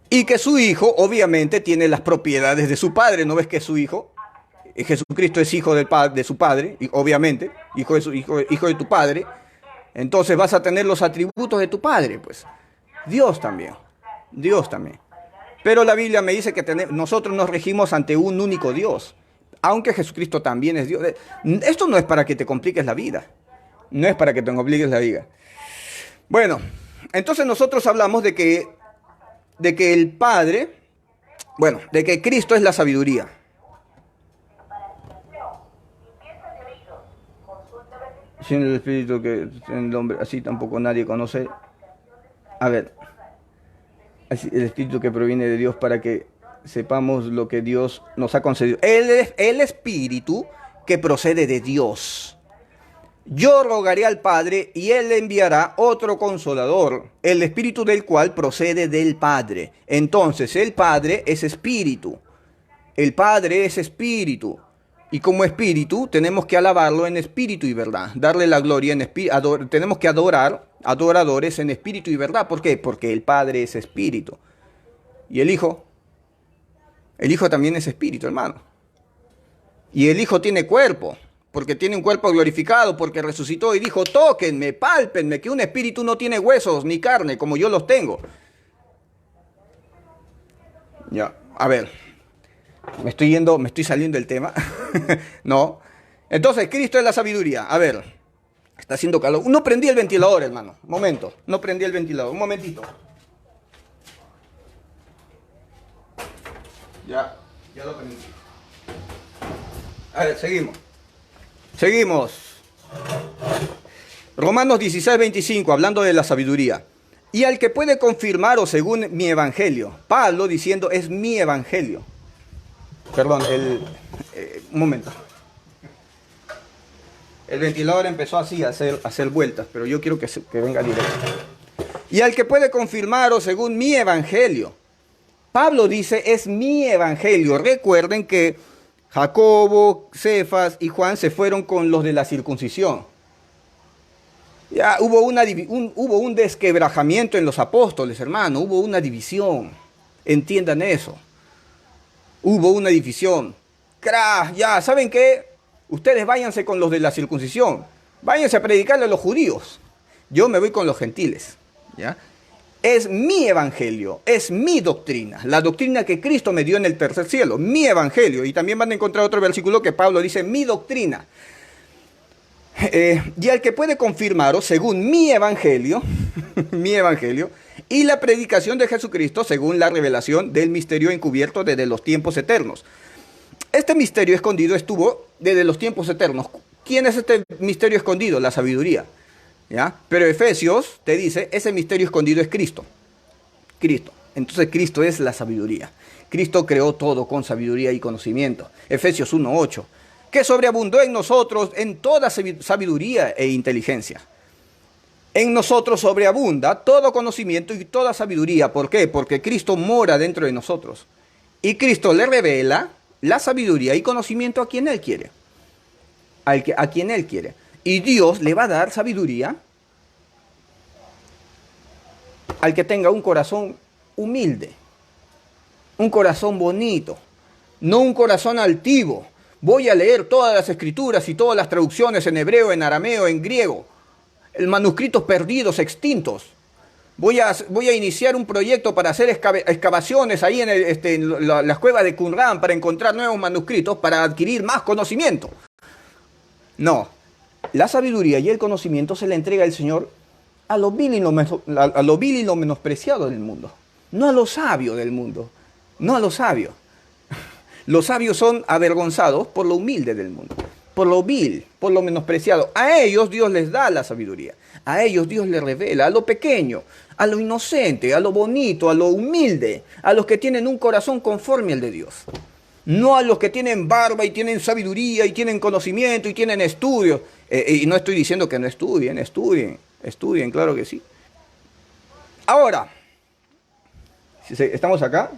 y que su Hijo obviamente tiene las propiedades de su Padre. ¿No ves que su Hijo? Jesucristo es hijo de su Padre, y obviamente, hijo de tu Padre. Entonces vas a tener los atributos de tu Padre, pues. Dios también. Pero la Biblia me dice que nosotros nos regimos ante un único Dios, aunque Jesucristo también es Dios. Esto no es para que te compliques la vida. No es para que te compliques la vida. Bueno, entonces nosotros hablamos de que el Padre, de que Cristo es la sabiduría. Sin el Espíritu que el hombre, así tampoco nadie conoce. A ver, el Espíritu que proviene de Dios para que sepamos lo que Dios nos ha concedido. Él es el Espíritu que procede de Dios. Yo rogaré al Padre y Él le enviará otro consolador, el Espíritu del cual procede del Padre. Entonces, el Padre es Espíritu. El Padre es Espíritu. Y como Espíritu, tenemos que alabarlo en espíritu y verdad. Darle la gloria en espíritu. Tenemos que adoradores en espíritu y verdad. ¿Por qué? Porque el Padre es Espíritu. ¿Y el Hijo? El Hijo también es Espíritu, hermano. Y el Hijo tiene cuerpo. Porque tiene un cuerpo glorificado, porque resucitó y dijo, tóquenme, pálpenme, que un espíritu no tiene huesos ni carne, como yo los tengo. Ya, a ver, me estoy saliendo del tema. No. Entonces, Cristo es la sabiduría. A ver, está haciendo calor. No prendí el ventilador, hermano. Momento, no prendí el ventilador. Un momentito. Ya lo prendí. A ver, seguimos. Romanos 16:25, hablando de la sabiduría. Y al que puede confirmaros según mi evangelio. Pablo diciendo, es mi evangelio. Perdón, un momento. El ventilador empezó así a hacer vueltas, pero yo quiero que venga directo. Y al que puede confirmaros según mi evangelio. Pablo dice, es mi evangelio. Recuerden que Jacobo, Cefas y Juan se fueron con los de la circuncisión. Ya hubo un desquebrajamiento en los apóstoles, hermano. Hubo una división. Entiendan eso. Hubo una división. Ya, ¿saben qué? Ustedes váyanse con los de la circuncisión. Váyanse a predicarle a los judíos. Yo me voy con los gentiles. ¿Ya? Es mi evangelio, es mi doctrina, la doctrina que Cristo me dio en el tercer cielo, mi evangelio. Y también van a encontrar otro versículo que Pablo dice, mi doctrina. Y al que puede confirmaros, según mi evangelio, mi evangelio, y la predicación de Jesucristo, según la revelación del misterio encubierto desde los tiempos eternos. Este misterio escondido estuvo desde los tiempos eternos. ¿Quién es este misterio escondido? La sabiduría. ¿Ya? Pero Efesios te dice, ese misterio escondido es Cristo. Entonces Cristo es la sabiduría. Cristo creó todo con sabiduría y conocimiento. Efesios 1:8. Que sobreabundó en nosotros en toda sabiduría e inteligencia. En nosotros sobreabunda todo conocimiento y toda sabiduría. ¿Por qué? Porque Cristo mora dentro de nosotros. Y Cristo le revela la sabiduría y conocimiento a quien Él quiere. A quien Él quiere. Y Dios le va a dar sabiduría al que tenga un corazón humilde. Un corazón bonito, no un corazón altivo. Voy a leer todas las escrituras y todas las traducciones en hebreo, en arameo, en griego, en manuscritos perdidos, extintos. Voy a iniciar un proyecto para hacer excavaciones ahí en las cuevas de Qumran para encontrar nuevos manuscritos, para adquirir más conocimiento. No, la sabiduría y el conocimiento se le entrega el Señor a lo vil y lo menospreciado del mundo, no a lo sabio del mundo, no a lo sabio. Los sabios son avergonzados por lo humilde del mundo, por lo vil, por lo menospreciado. A ellos Dios les da la sabiduría, a ellos Dios les revela a lo pequeño, a lo inocente, a lo bonito, a lo humilde, a los que tienen un corazón conforme al de Dios. No a los que tienen barba y tienen sabiduría y tienen conocimiento y tienen estudios. Y no estoy diciendo que no estudien, estudien, claro que sí. Ahora, ¿estamos acá?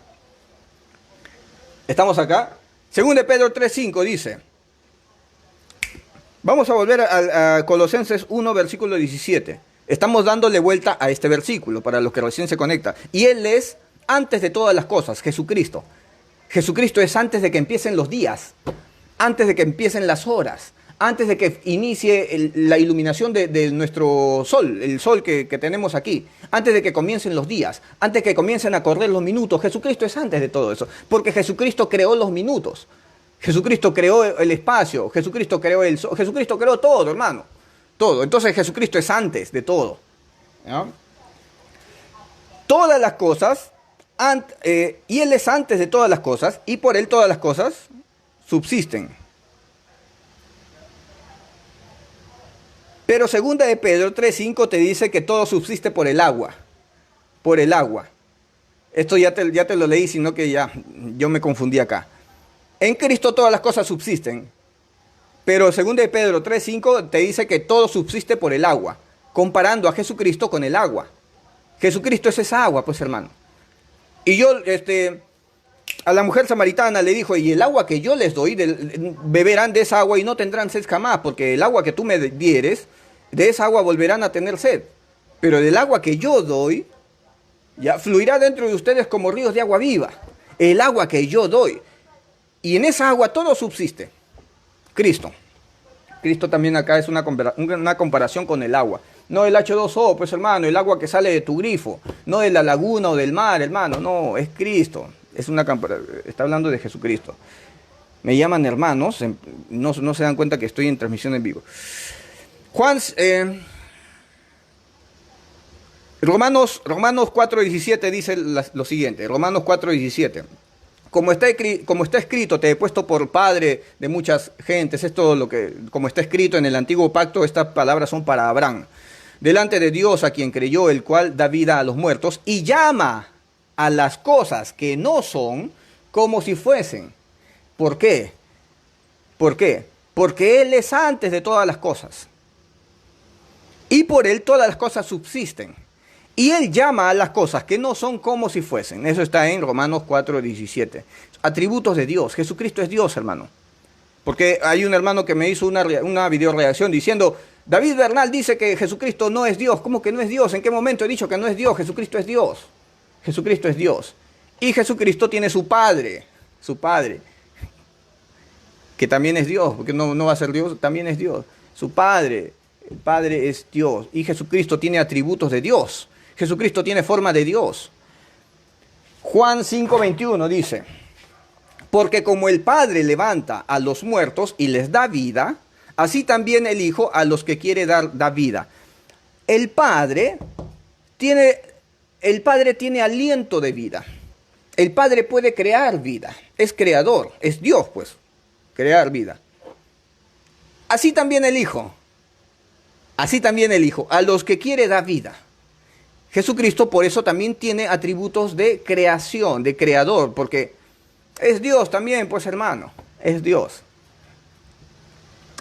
¿Estamos acá? Según de Pedro 3:5 dice, vamos a volver a Colosenses 1, versículo 17. Estamos dándole vuelta a este versículo para los que recién se conectan. Y Él es antes de todas las cosas, Jesucristo. Jesucristo es antes de que empiecen los días, antes de que empiecen las horas, antes de que inicie la iluminación de nuestro sol, el sol que tenemos aquí, antes de que comiencen los días, antes de que comiencen a correr los minutos. Jesucristo es antes de todo eso, porque Jesucristo creó los minutos, Jesucristo creó el espacio, Jesucristo creó el sol, Jesucristo creó todo, hermano, todo. Entonces Jesucristo es antes de todo, ¿no? Todas las cosas, y Él es antes de todas las cosas, y por Él todas las cosas subsisten. Pero segunda de Pedro 3:5 te dice que todo subsiste por el agua. Por el agua. Esto ya te lo leí, sino que ya yo me confundí acá. En Cristo todas las cosas subsisten. Pero segunda de Pedro 3:5 te dice que todo subsiste por el agua. Comparando a Jesucristo con el agua. Jesucristo es esa agua, pues hermano. Y yo, a la mujer samaritana le dijo, y el agua que yo les doy, beberán de esa agua y no tendrán sed jamás, porque el agua que tú me dieres, de esa agua volverán a tener sed. Pero del agua que yo doy, ya fluirá dentro de ustedes como ríos de agua viva. El agua que yo doy. Y en esa agua todo subsiste. Cristo. Cristo también acá es una comparación con el agua. No el H2O, pues hermano, el agua que sale de tu grifo. No de la laguna o del mar, hermano. No, es Cristo. Está hablando de Jesucristo. Me llaman hermanos, no se dan cuenta que estoy en transmisión en vivo. Romanos 4:17 dice lo siguiente, Romanos 4:17. Como está escrito, te he puesto por padre de muchas gentes. Esto como está escrito en el antiguo pacto, estas palabras son para Abraham. Delante de Dios, a quien creyó, el cual da vida a los muertos y llama a las cosas que no son como si fuesen. ¿Por qué? ¿Por qué? Porque Él es antes de todas las cosas. Y por Él todas las cosas subsisten. Y Él llama a las cosas que no son como si fuesen. Eso está en Romanos 4:17. Atributos de Dios. Jesucristo es Dios, hermano. Porque hay un hermano que me hizo una videoreacción diciendo, David Bernal dice que Jesucristo no es Dios. ¿Cómo que no es Dios? ¿En qué momento he dicho que no es Dios? Jesucristo es Dios. Jesucristo es Dios. Y Jesucristo tiene su Padre, que también es Dios, porque no va a ser Dios, también es Dios. Su Padre, el Padre es Dios. Y Jesucristo tiene atributos de Dios. Jesucristo tiene forma de Dios. Juan 5:21 dice, porque como el Padre levanta a los muertos y les da vida, así también el Hijo a los que quiere da vida. El Padre tiene aliento de vida. El Padre puede crear vida. Es creador. Es Dios, pues. Crear vida. Así también el Hijo. Así también el Hijo. A los que quiere da vida. Jesucristo por eso también tiene atributos de creación, de creador. Porque es Dios también, pues hermano. Es Dios.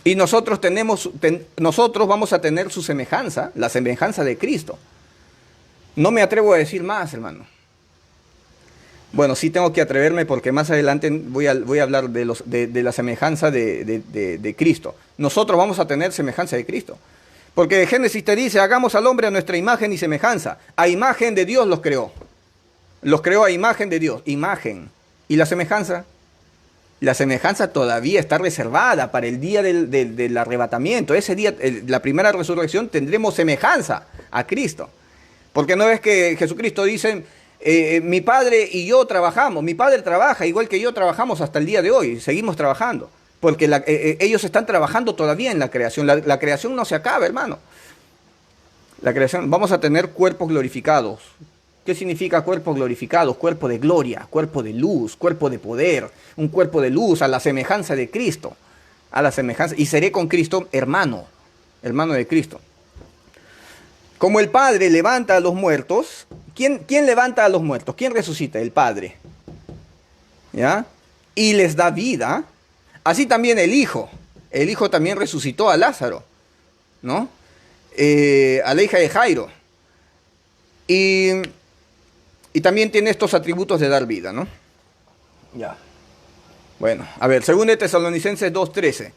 Y nosotros vamos a tener su semejanza, la semejanza de Cristo. No me atrevo a decir más, hermano. Bueno, sí tengo que atreverme porque más adelante voy a hablar de la semejanza de Cristo. Nosotros vamos a tener semejanza de Cristo. Porque Génesis te dice, hagamos al hombre a nuestra imagen y semejanza. A imagen de Dios los creó. Los creó a imagen de Dios, imagen. ¿Y la semejanza? La semejanza todavía está reservada para el día del arrebatamiento. Ese día, la primera resurrección, tendremos semejanza a Cristo. Porque no es que Jesucristo dice, mi Padre y yo trabajamos, mi Padre trabaja igual que yo trabajamos hasta el día de hoy, seguimos trabajando. Porque ellos están trabajando todavía en la creación. La creación no se acaba, hermano. La creación, vamos a tener cuerpos glorificados. ¿Qué significa cuerpos glorificados? Cuerpo de gloria, cuerpo de luz, cuerpo de poder, un cuerpo de luz a la semejanza de Cristo, a la semejanza, y seré con Cristo hermano de Cristo. Como el Padre levanta a los muertos, ¿quién levanta a los muertos? ¿Quién resucita? El Padre. ¿Ya? Y les da vida. Así también el Hijo también resucitó a Lázaro, ¿no? A la hija de Jairo. Y también tiene estos atributos de dar vida, ¿no? Ya. Bueno, a ver, 2 de Tesalonicenses 2:13.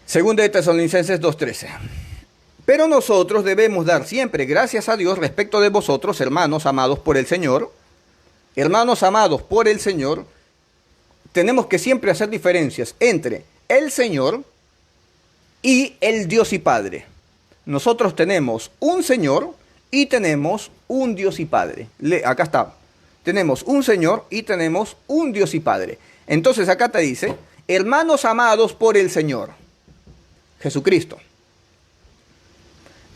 2 de Tesalonicenses 2:13. Pero nosotros debemos dar siempre gracias a Dios respecto de vosotros, hermanos amados por el Señor. Hermanos amados por el Señor, tenemos que siempre hacer diferencias entre el Señor y el Dios y Padre. Nosotros tenemos un Señor y tenemos un Dios y Padre. Acá está. Tenemos un Señor y tenemos un Dios y Padre. Entonces acá te dice, hermanos amados por el Señor, Jesucristo,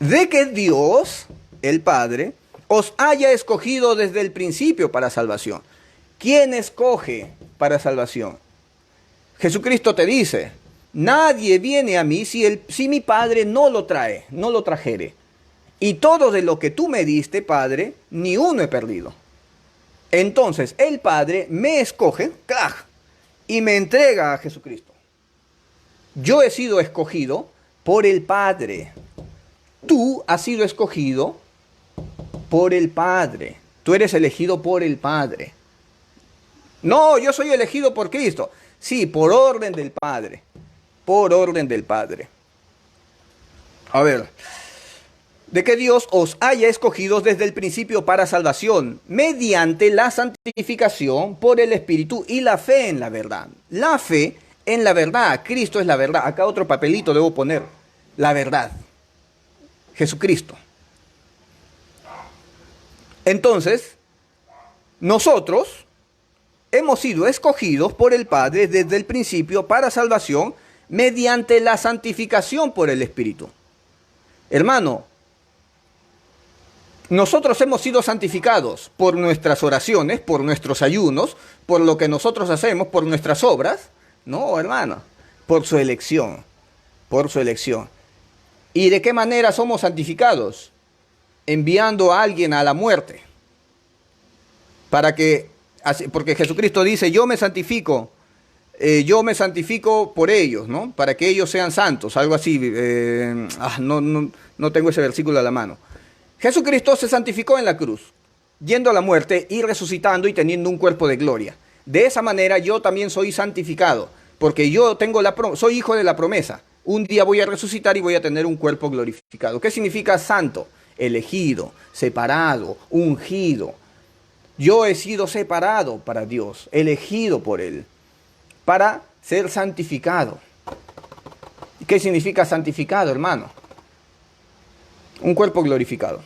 de que Dios, el Padre, os haya escogido desde el principio para salvación. ¿Quién escoge para salvación? Jesucristo te dice, nadie viene a mí si mi Padre no lo trajere. Y todo de lo que tú me diste, Padre, ni uno he perdido. Entonces el Padre me escoge, ¡claj!, y me entrega a Jesucristo. Yo he sido escogido por el Padre. Tú has sido escogido por el Padre. Tú eres elegido por el Padre. No, yo soy elegido por Cristo. Sí, por orden del Padre. Por orden del Padre. A ver. De que Dios os haya escogido desde el principio para salvación, mediante la santificación por el Espíritu y la fe en la verdad. La fe en la verdad. Cristo es la verdad. Acá otro papelito debo poner. La verdad. Jesucristo. Entonces, nosotros hemos sido escogidos por el Padre desde el principio para salvación, mediante la santificación por el Espíritu. Hermano, nosotros hemos sido santificados por nuestras oraciones, por nuestros ayunos, por lo que nosotros hacemos, por nuestras obras. No, hermano, por su elección, por su elección. ¿Y de qué manera somos santificados? Enviando a alguien a la muerte. Porque Jesucristo dice, yo me santifico por ellos, ¿no? Para que ellos sean santos, algo así. No tengo ese versículo a la mano. Jesucristo se santificó en la cruz, yendo a la muerte y resucitando y teniendo un cuerpo de gloria. De esa manera yo también soy santificado, porque yo soy hijo de la promesa. Un día voy a resucitar y voy a tener un cuerpo glorificado. ¿Qué significa santo? Elegido, separado, ungido. Yo he sido separado para Dios, elegido por Él, para ser santificado. ¿Qué significa santificado, hermano? Un cuerpo glorificado.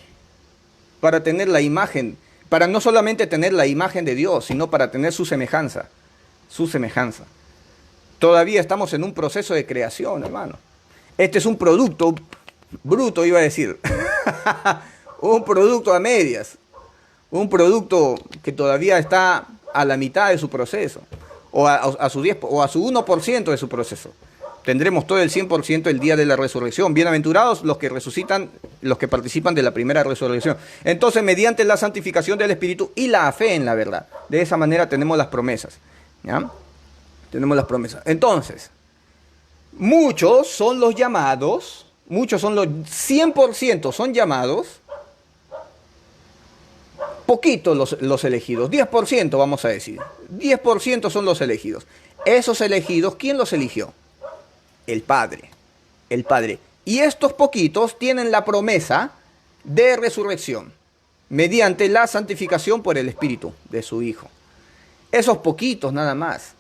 Para tener la imagen, para no solamente tener la imagen de Dios, sino para tener su semejanza. Su semejanza. Todavía estamos en un proceso de creación, hermano. Este es un producto bruto, iba a decir. Un producto a medias. Un producto que todavía está a la mitad de su proceso. O a su 10, o a su 1% de su proceso. Tendremos todo el 100% el día de la resurrección. Bienaventurados los que resucitan, los que participan de la primera resurrección. Entonces, mediante la santificación del Espíritu y la fe en la verdad. De esa manera tenemos las promesas. ¿Ya? Tenemos las promesas. Entonces, muchos son los llamados, 100% son llamados, poquitos los elegidos, 10% vamos a decir. 10% son los elegidos. Esos elegidos, ¿quién los eligió? El Padre. El Padre. Y estos poquitos tienen la promesa de resurrección. mediante la santificación por el Espíritu de su Hijo. Esos poquitos nada más.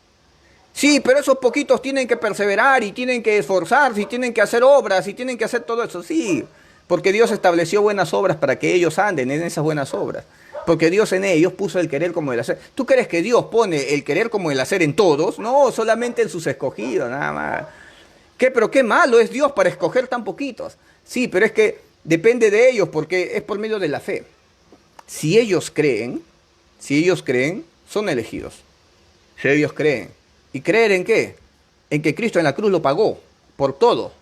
Sí, pero esos poquitos tienen que perseverar y tienen que esforzarse y tienen que hacer obras y tienen que hacer todo eso. Sí, porque Dios estableció buenas obras para que ellos anden en esas buenas obras. Porque Dios en ellos puso el querer como el hacer. ¿Tú crees que Dios pone el querer como el hacer en todos? No, solamente en sus escogidos, nada más. ¿Qué? Pero qué malo es Dios para escoger tan poquitos. Sí, pero es que depende de ellos porque es por medio de la fe. Si ellos creen, son elegidos. Si ellos creen. ¿Y creer en qué? En que Cristo en la cruz lo pagó por todo.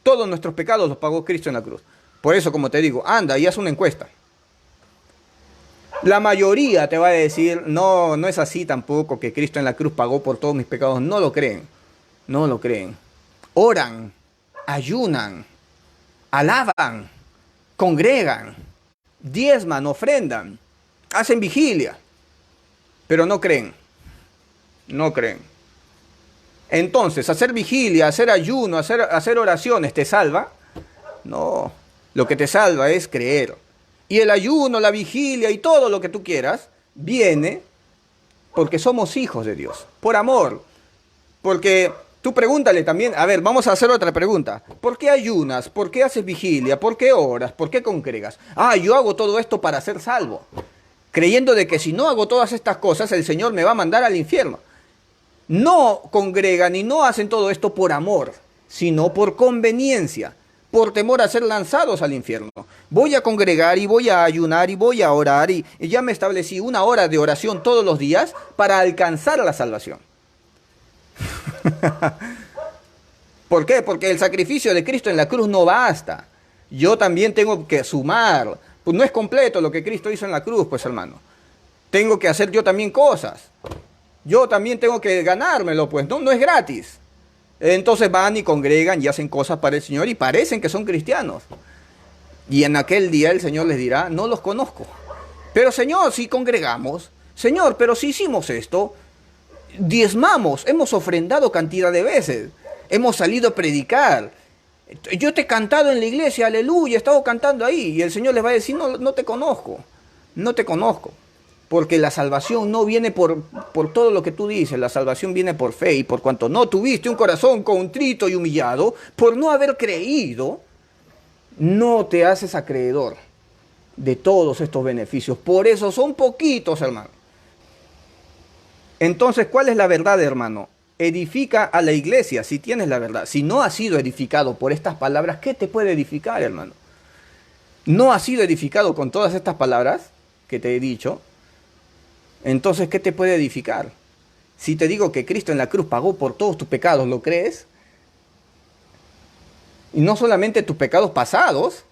Todos nuestros pecados los pagó Cristo en la cruz. Por eso, como te digo, anda y haz una encuesta. La mayoría te va a decir, no, no es así tampoco, que Cristo en la cruz pagó por todos mis pecados. No lo creen. No lo creen. Oran, ayunan, alaban, congregan, diezman, ofrendan, hacen vigilia, pero no creen. No creen. Entonces, hacer vigilia, hacer ayuno, hacer oraciones, ¿te salva? No, lo que te salva es creer. Y el ayuno, la vigilia y todo lo que tú quieras, viene porque somos hijos de Dios, por amor. Porque tú pregúntale también, a ver, vamos a hacer otra pregunta. ¿Por qué ayunas? ¿Por qué haces vigilia? ¿Por qué oras? ¿Por qué congregas? Ah, yo hago todo esto para ser salvo. Creyendo de que si no hago todas estas cosas, el Señor me va a mandar al infierno. No congregan y no hacen todo esto por amor, sino por conveniencia, por temor a ser lanzados al infierno. Voy a congregar y voy a ayunar y voy a orar y ya me establecí una hora de oración todos los días para alcanzar la salvación. ¿Por qué? Porque el sacrificio de Cristo en la cruz no basta. Yo también tengo que sumar. Pues no es completo lo que Cristo hizo en la cruz, pues hermano. Tengo que hacer yo también cosas. Yo también tengo que ganármelo, pues no es gratis. Entonces van y congregan y hacen cosas para el Señor y parecen que son cristianos. Y en aquel día el Señor les dirá, no los conozco. Pero Señor, si congregamos, Señor, pero si hicimos esto, diezmamos, hemos ofrendado cantidad de veces, hemos salido a predicar. Yo te he cantado en la iglesia, aleluya, he estado cantando ahí. Y el Señor les va a decir, no te conozco, no te conozco. Porque la salvación no viene por todo lo que tú dices, la salvación viene por fe. Y por cuanto no tuviste un corazón contrito y humillado, por no haber creído, no te haces acreedor de todos estos beneficios. Por eso son poquitos, hermano. Entonces, ¿cuál es la verdad, hermano? Edifica a la iglesia si tienes la verdad. Si no has sido edificado por estas palabras, ¿qué te puede edificar, hermano? ¿No has sido edificado con todas estas palabras que te he dicho? Entonces, ¿qué te puede edificar? Si te digo que Cristo en la cruz pagó por todos tus pecados, ¿lo crees? Y no solamente tus pecados pasados,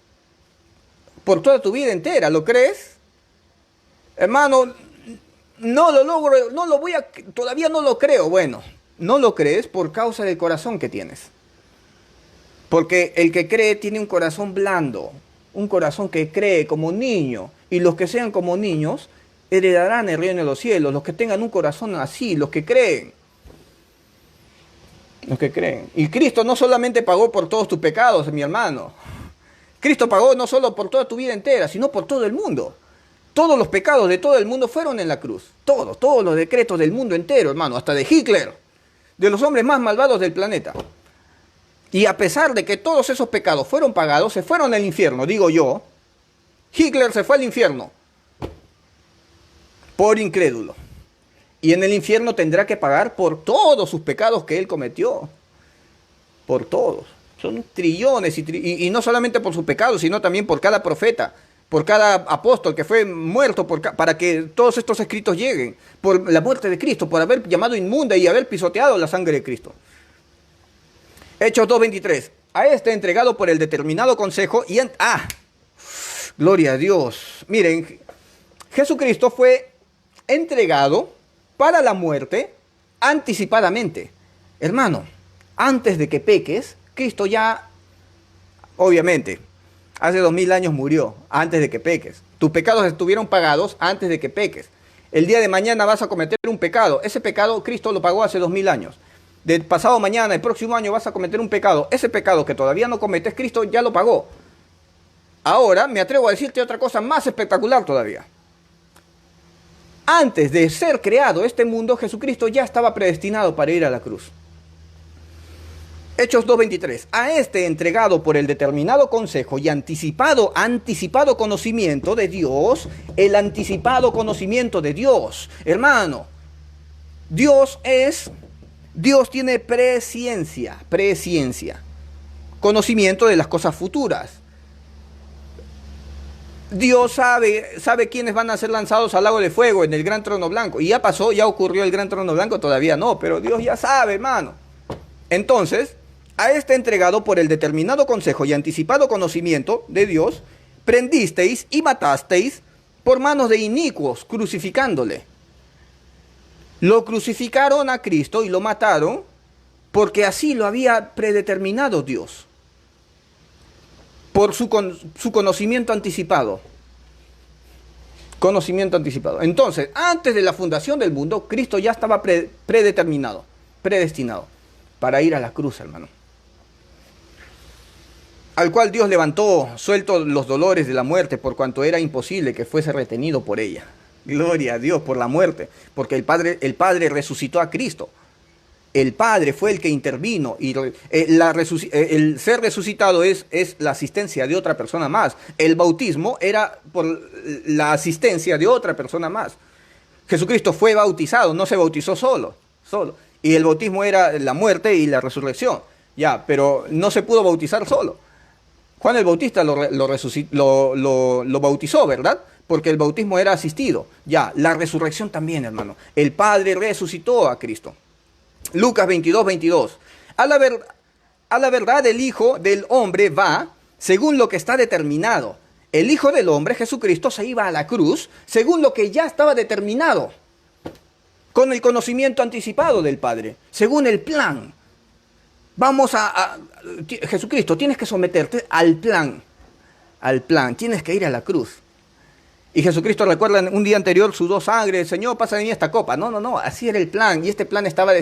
por toda tu vida entera, ¿lo crees? Hermano, no lo logro, todavía no lo creo. Bueno, no lo crees por causa del corazón que tienes. Porque el que cree tiene un corazón blando, un corazón que cree como niño. Y los que sean como niños heredarán el reino de los cielos, los que tengan un corazón así, los que creen. Los que creen. Y Cristo no solamente pagó por todos tus pecados, mi hermano. Cristo pagó no solo por toda tu vida entera, sino por todo el mundo. Todos los pecados de todo el mundo fueron en la cruz. Todos los decretos del mundo entero, hermano, hasta de Hitler, de los hombres más malvados del planeta. Y a pesar de que todos esos pecados fueron pagados, se fueron al infierno, digo yo. Hitler se fue al infierno por incrédulo. Y en el infierno tendrá que pagar por todos sus pecados que él cometió. Por todos. Son trillones y no solamente por sus pecados, sino también por cada profeta, por cada apóstol que fue muerto para que todos estos escritos lleguen. Por la muerte de Cristo, por haber llamado inmunda y haber pisoteado la sangre de Cristo. Hechos 2:23. A este entregado por el determinado consejo y... gloria a Dios. Miren, Jesucristo fue entregado para la muerte anticipadamente. Hermano, antes de que peques, Cristo ya, obviamente, hace 2000 años murió, antes de que peques. Tus pecados estuvieron pagados antes de que peques. El día de mañana vas a cometer un pecado. Ese pecado Cristo lo pagó hace 2000 años. Del pasado mañana, el próximo año vas a cometer un pecado. Ese pecado que todavía no cometes, Cristo ya lo pagó. Ahora me atrevo a decirte otra cosa más espectacular todavía. Antes de ser creado este mundo, Jesucristo ya estaba predestinado para ir a la cruz. Hechos 2:23. A este entregado por el determinado consejo y anticipado conocimiento de Dios, el anticipado conocimiento de Dios. Hermano, Dios tiene presciencia, conocimiento de las cosas futuras. Dios sabe quiénes van a ser lanzados al lago de fuego en el gran trono blanco. Y ya pasó, ya ocurrió el gran trono blanco, todavía no, pero Dios ya sabe, hermano. Entonces, a este entregado por el determinado consejo y anticipado conocimiento de Dios, prendisteis y matasteis por manos de inicuos, crucificándole. Lo crucificaron a Cristo y lo mataron porque así lo había predeterminado Dios. Por su conocimiento anticipado. Conocimiento anticipado. Entonces, antes de la fundación del mundo, Cristo ya estaba predeterminado, predestinado para ir a la cruz, hermano. Al cual Dios levantó, suelto los dolores de la muerte, por cuanto era imposible que fuese retenido por ella. Gloria a Dios por la muerte, porque el Padre resucitó a Cristo. El Padre fue el que intervino y el ser resucitado es la asistencia de otra persona más. El bautismo era por la asistencia de otra persona más. Jesucristo fue bautizado, no se bautizó solo. Y el bautismo era la muerte y la resurrección. Ya, pero no se pudo bautizar solo. Juan el Bautista lo bautizó, ¿verdad? Porque el bautismo era asistido. Ya, la resurrección también, hermano. El Padre resucitó a Cristo. Lucas 22:22. A la verdad, el Hijo del Hombre va según lo que está determinado. El Hijo del Hombre, Jesucristo, se iba a la cruz según lo que ya estaba determinado. Con el conocimiento anticipado del Padre. Según el plan. Jesucristo, tienes que someterte al plan. Al plan. Tienes que ir a la cruz. Y Jesucristo, recuerda, un día anterior sudó sangre, Señor, pasa de mí esta copa. No, así era el plan. Y este plan estaba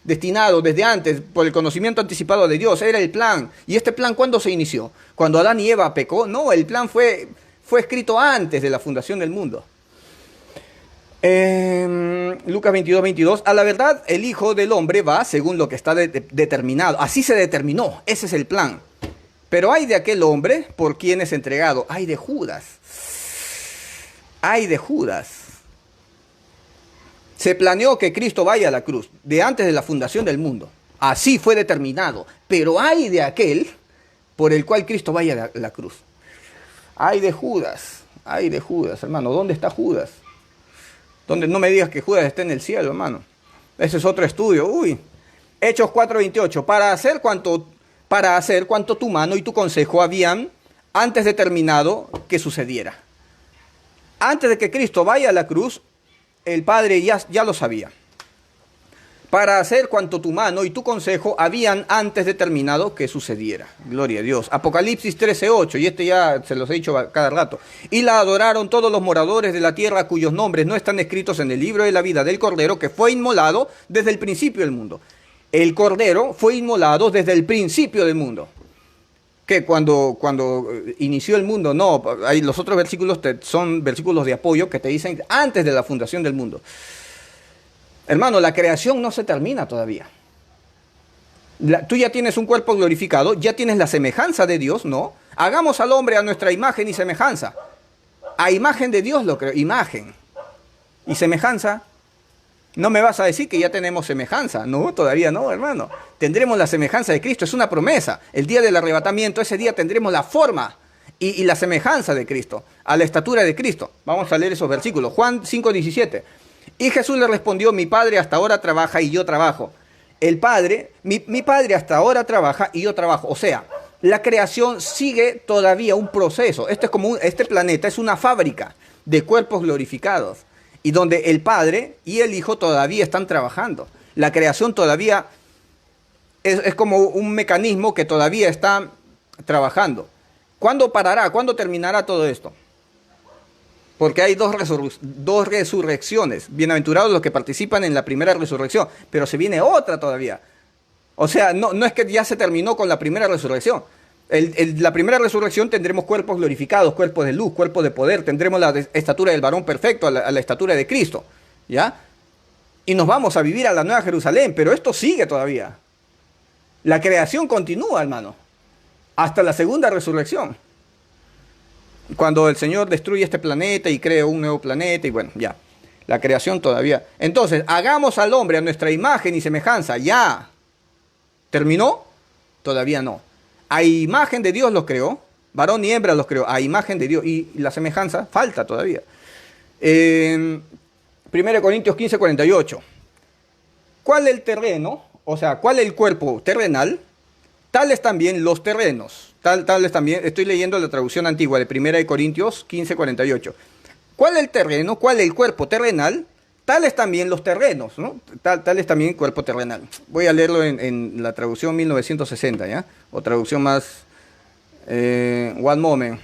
destinado desde antes, por el conocimiento anticipado de Dios. Era el plan. ¿Y este plan cuándo se inició? ¿Cuando Adán y Eva pecó? No, el plan fue escrito antes de la fundación del mundo. Lucas 22:22. A la verdad, el Hijo del Hombre va según lo que está determinado. Así se determinó. Ese es el plan. Pero hay de aquel hombre por quien es entregado. Hay de Judas. Ay de Judas. Se planeó que Cristo vaya a la cruz de antes de la fundación del mundo. Así fue determinado. Pero ay de aquel por el cual Cristo vaya a la cruz. Ay de Judas, hermano. ¿Dónde está Judas? No me digas que Judas está en el cielo, hermano. Ese es otro estudio. Hechos 4:28. Para hacer cuanto tu mano y tu consejo habían antes determinado que sucediera. Antes de que Cristo vaya a la cruz, el Padre ya lo sabía. Para hacer cuanto tu mano y tu consejo habían antes determinado que sucediera. Gloria a Dios. Apocalipsis 13:8, y ya se los he dicho cada rato. Y la adoraron todos los moradores de la tierra cuyos nombres no están escritos en el libro de la vida del Cordero, que fue inmolado desde el principio del mundo. El Cordero fue inmolado desde el principio del mundo. Que cuando inició el mundo, no, hay los otros versículos son versículos de apoyo que te dicen antes de la fundación del mundo. Hermano, la creación no se termina todavía. Tú ya tienes un cuerpo glorificado, ya tienes la semejanza de Dios, ¿no? Hagamos al hombre a nuestra imagen y semejanza. A imagen de Dios lo creo, imagen. ¿Y semejanza? No me vas a decir que ya tenemos semejanza. No, todavía no, hermano. Tendremos la semejanza de Cristo, es una promesa. El día del arrebatamiento, ese día tendremos la forma y la semejanza de Cristo, a la estatura de Cristo. Vamos a leer esos versículos. Juan 5:17. Y Jesús le respondió, mi Padre hasta ahora trabaja y yo trabajo. El Padre, mi Padre hasta ahora trabaja y yo trabajo. O sea, la creación sigue todavía un proceso. Este planeta es una fábrica de cuerpos glorificados. Y donde el Padre y el Hijo todavía están trabajando. La creación todavía es como un mecanismo que todavía está trabajando. ¿Cuándo parará? ¿Cuándo terminará todo esto? Porque hay dos resurrecciones. Bienaventurados los que participan en la primera resurrección. Pero se viene otra todavía. O sea, no es que ya se terminó con la primera resurrección. La primera resurrección tendremos cuerpos glorificados, cuerpos de luz, cuerpos de poder, tendremos la estatura del varón perfecto, a la estatura de Cristo, ¿ya? Y nos vamos a vivir a la Nueva Jerusalén, pero esto sigue todavía. La creación continúa, hermano, hasta la segunda resurrección. Cuando el Señor destruye este planeta y crea un nuevo planeta, y bueno, ya. La creación todavía. Entonces, hagamos al hombre a nuestra imagen y semejanza. Ya. ¿Terminó? Todavía no. A imagen de Dios los creó. Varón y hembra los creó. A imagen de Dios. Y la semejanza falta todavía. 1 Corintios 15, 48. ¿Cuál el terreno? O sea, ¿cuál el cuerpo terrenal? Tales también los terrenos. Tales también. Estoy leyendo la traducción antigua de 1 Corintios 15, 48. ¿Cuál el terreno? ¿Cuál el cuerpo terrenal? Tales también los terrenos, ¿no? Tales también cuerpo terrenal. Voy a leerlo en la traducción 1960, ¿ya? O traducción más... one moment.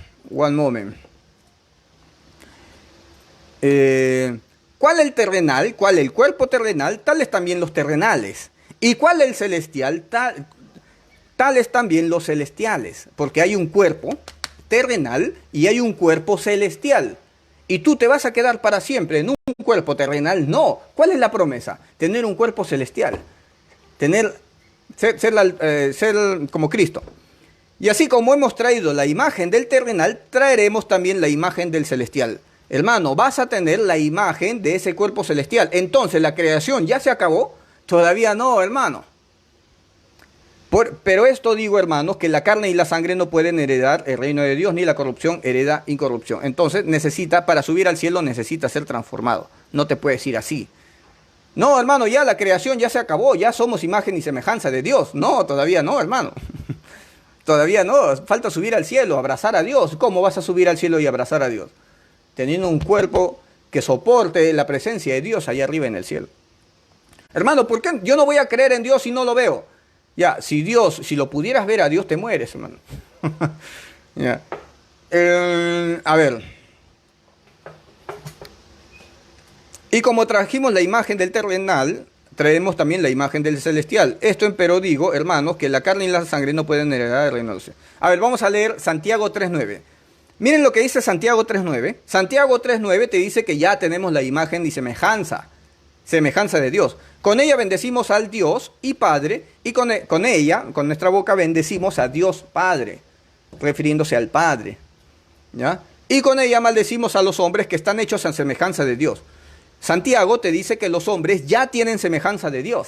¿Cuál el terrenal? ¿Cuál el cuerpo terrenal? Tales también los terrenales. ¿Y cuál el celestial? Tales también los celestiales. Porque hay un cuerpo terrenal y hay un cuerpo celestial. ¿Y tú te vas a quedar para siempre en un cuerpo terrenal? No. ¿Cuál es la promesa? Tener un cuerpo celestial. Ser como Cristo. Y así como hemos traído la imagen del terrenal, traeremos también la imagen del celestial. Hermano, vas a tener la imagen de ese cuerpo celestial. Entonces, ¿la creación ya se acabó? Todavía no, hermano. Pero esto digo, hermanos, que la carne y la sangre no pueden heredar el reino de Dios, ni la corrupción hereda incorrupción. Entonces, para subir al cielo necesita ser transformado. No te puedes ir así. No, hermano, ya la creación ya se acabó, ya somos imagen y semejanza de Dios. No, todavía no, hermano. Todavía no, falta subir al cielo, abrazar a Dios. ¿Cómo vas a subir al cielo y abrazar a Dios? Teniendo un cuerpo que soporte la presencia de Dios allá arriba en el cielo. Hermano, ¿por qué yo no voy a creer en Dios si no lo veo? Ya, si lo pudieras ver a Dios, te mueres, hermano. Ya. A ver. Y como trajimos la imagen del terrenal, traemos también la imagen del celestial. Esto empero digo, hermanos, que la carne y la sangre no pueden heredar el reino de los cielos. A ver, vamos a leer Santiago 3.9. Miren lo que dice Santiago 3.9. Santiago 3.9 te dice que ya tenemos la imagen y semejanza de Dios. Con ella bendecimos al Dios y Padre, y con ella, con nuestra boca, bendecimos a Dios Padre, refiriéndose al Padre, ¿ya? Y con ella maldecimos a los hombres que están hechos en semejanza de Dios. Santiago te dice que los hombres ya tienen semejanza de Dios,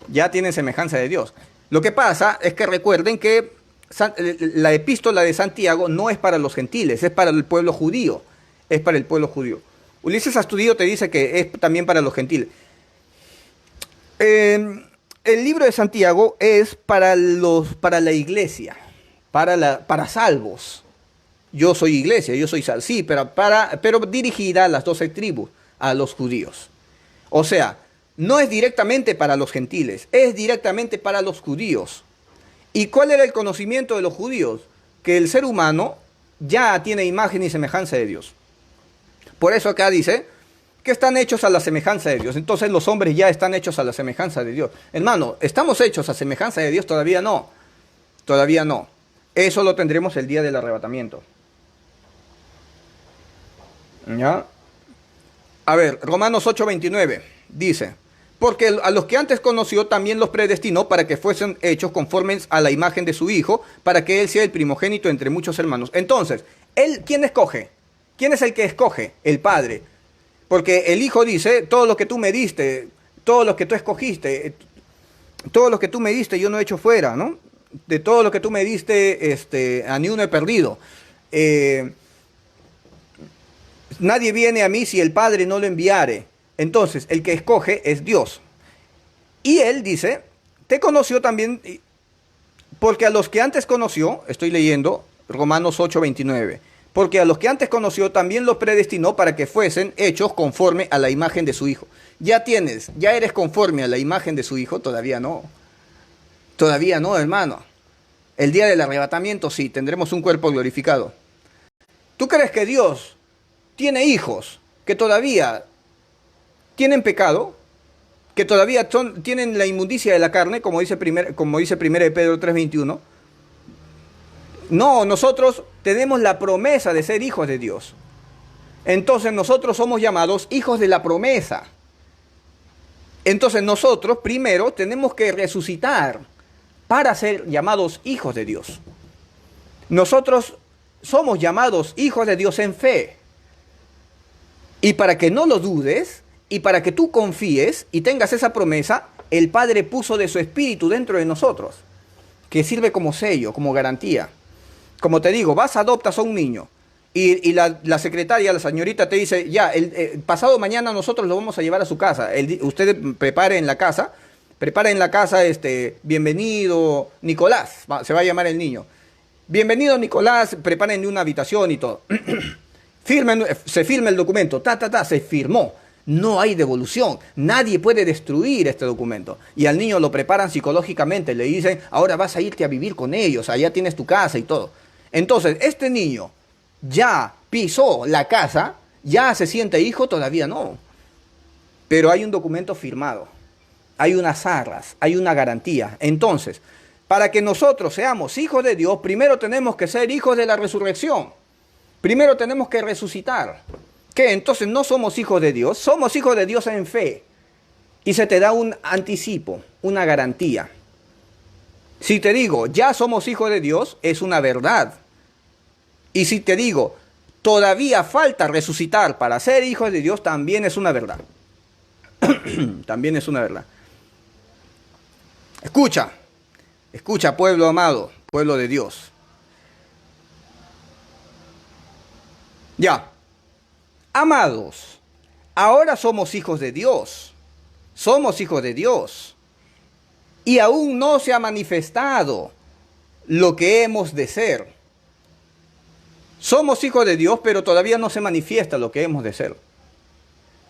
ya tienen semejanza de Dios. Lo que pasa es que recuerden que la epístola de Santiago no es para los gentiles, es para el pueblo judío, es para el pueblo judío. Ulises Astudillo te dice que es también para los gentiles. El libro de Santiago es para la iglesia, para salvos. Yo soy iglesia, yo soy salvo, sí, pero dirigida a las 12 tribus, a los judíos. O sea, no es directamente para los gentiles, es directamente para los judíos. ¿Y cuál era el conocimiento de los judíos? Que el ser humano ya tiene imagen y semejanza de Dios. Por eso acá dice que están hechos a la semejanza de Dios. Entonces los hombres ya están hechos a la semejanza de Dios. Hermano, ¿estamos hechos a semejanza de Dios? Todavía no. Todavía no. Eso lo tendremos el día del arrebatamiento. ¿Ya? A ver, Romanos 8:29 dice: porque a los que antes conoció también los predestinó para que fuesen hechos conformes a la imagen de su Hijo, para que Él sea el primogénito entre muchos hermanos. Entonces, ¿quién escoge? ¿Quién es el que escoge? El Padre. Porque el Hijo dice: todo lo que tú me diste, todo lo que tú escogiste, todo lo que tú me diste yo no he hecho fuera, ¿no? De todo lo que tú me diste, a ni uno he perdido. Nadie viene a mí si el Padre no lo enviare. Entonces, el que escoge es Dios. Y Él dice: te conoció también, porque a los que antes conoció, estoy leyendo Romanos 8:29, porque a los que antes conoció también los predestinó para que fuesen hechos conforme a la imagen de su Hijo. Ya eres conforme a la imagen de su Hijo. Todavía no, hermano. El día del arrebatamiento sí, tendremos un cuerpo glorificado. ¿Tú crees que Dios tiene hijos que todavía tienen pecado, que todavía tienen la inmundicia de la carne, como dice 1 Pedro 3:21? No, nosotros tenemos la promesa de ser hijos de Dios. Entonces nosotros somos llamados hijos de la promesa. Entonces nosotros primero tenemos que resucitar para ser llamados hijos de Dios. Nosotros somos llamados hijos de Dios en fe. Y para que no lo dudes, y para que tú confíes y tengas esa promesa, el Padre puso de su Espíritu dentro de nosotros, que sirve como sello, como garantía. Como te digo, vas, adoptas a un niño, y la secretaria, la señorita te dice, ya, pasado mañana nosotros lo vamos a llevar a su casa. Usted prepare en la casa, bienvenido Nicolás, se va a llamar el niño. Bienvenido Nicolás, preparen una habitación y todo. Se firma el documento, se firmó. No hay devolución, nadie puede destruir este documento. Y al niño lo preparan psicológicamente, le dicen, ahora vas a irte a vivir con ellos, allá tienes tu casa y todo. Entonces, este niño ya pisó la casa, ya se siente hijo, todavía no. Pero hay un documento firmado, hay unas arras, hay una garantía. Entonces, para que nosotros seamos hijos de Dios, primero tenemos que ser hijos de la resurrección. Primero tenemos que resucitar. ¿Qué? Entonces no somos hijos de Dios, somos hijos de Dios en fe. Y se te da un anticipo, una garantía. Si te digo, ya somos hijos de Dios, es una verdad. Y si te digo, todavía falta resucitar para ser hijos de Dios, también es una verdad. También es una verdad. Escucha, pueblo amado, pueblo de Dios. Ya. Amados, ahora somos hijos de Dios. Somos hijos de Dios. Y aún no se ha manifestado lo que hemos de ser. Somos hijos de Dios, pero todavía no se manifiesta lo que hemos de ser.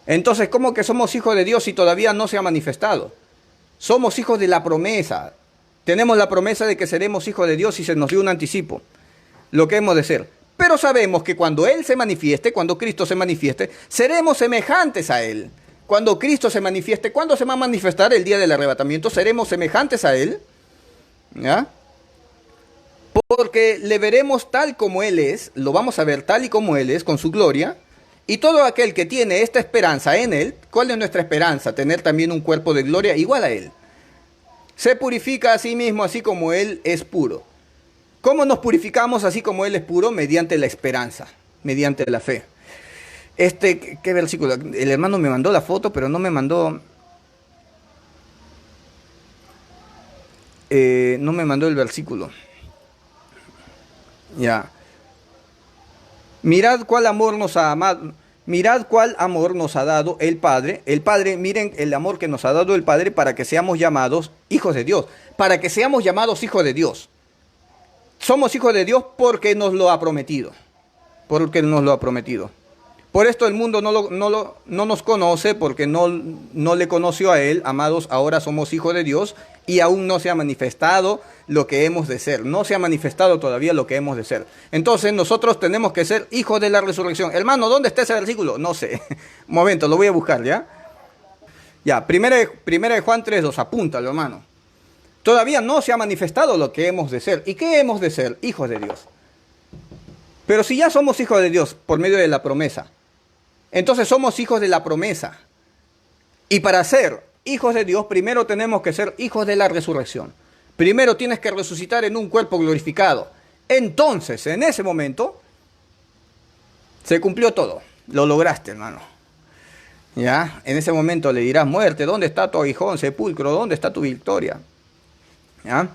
Entonces, ¿cómo que somos hijos de Dios si todavía no se ha manifestado? Somos hijos de la promesa. Tenemos la promesa de que seremos hijos de Dios y se nos dio un anticipo. Lo que hemos de ser. Pero sabemos que cuando Él se manifieste, cuando Cristo se manifieste, seremos semejantes a Él. Cuando Cristo se manifieste, ¿cuándo se va a manifestar? El día del arrebatamiento, seremos semejantes a Él. ¿Ya? Porque le veremos tal como Él es, lo vamos a ver tal y como Él es, con su gloria. Y todo aquel que tiene esta esperanza en Él, ¿cuál es nuestra esperanza? Tener también un cuerpo de gloria igual a Él. Se purifica a sí mismo así como Él es puro. ¿Cómo nos purificamos así como Él es puro? Mediante la esperanza, mediante la fe. ¿Qué versículo? El hermano me mandó la foto, pero no me mandó... no me mandó el versículo. Ya. Mirad cuál amor nos ha amado. Mirad cuál amor nos ha dado el Padre. El Padre, miren el amor que nos ha dado el Padre para que seamos llamados hijos de Dios. Para que seamos llamados hijos de Dios. Somos hijos de Dios porque nos lo ha prometido. Porque nos lo ha prometido. Por esto el mundo no nos conoce, porque no le conoció a Él. Amados, ahora somos hijos de Dios y aún no se ha manifestado lo que hemos de ser. No se ha manifestado todavía lo que hemos de ser. Entonces nosotros tenemos que ser hijos de la resurrección. Hermano, ¿dónde está ese versículo? No sé. Un momento, lo voy a buscar, ¿ya? Ya, primera de Juan 3:2, apúntalo, hermano. Todavía no se ha manifestado lo que hemos de ser. ¿Y qué hemos de ser? Hijos de Dios. Pero si ya somos hijos de Dios por medio de la promesa, entonces somos hijos de la promesa. Y para ser hijos de Dios, primero tenemos que ser hijos de la resurrección. Primero tienes que resucitar en un cuerpo glorificado. Entonces, en ese momento, se cumplió todo. Lo lograste, hermano. ¿Ya? En ese momento le dirás, muerte, ¿dónde está tu aguijón? Sepulcro, ¿dónde está tu victoria? ¿Ya?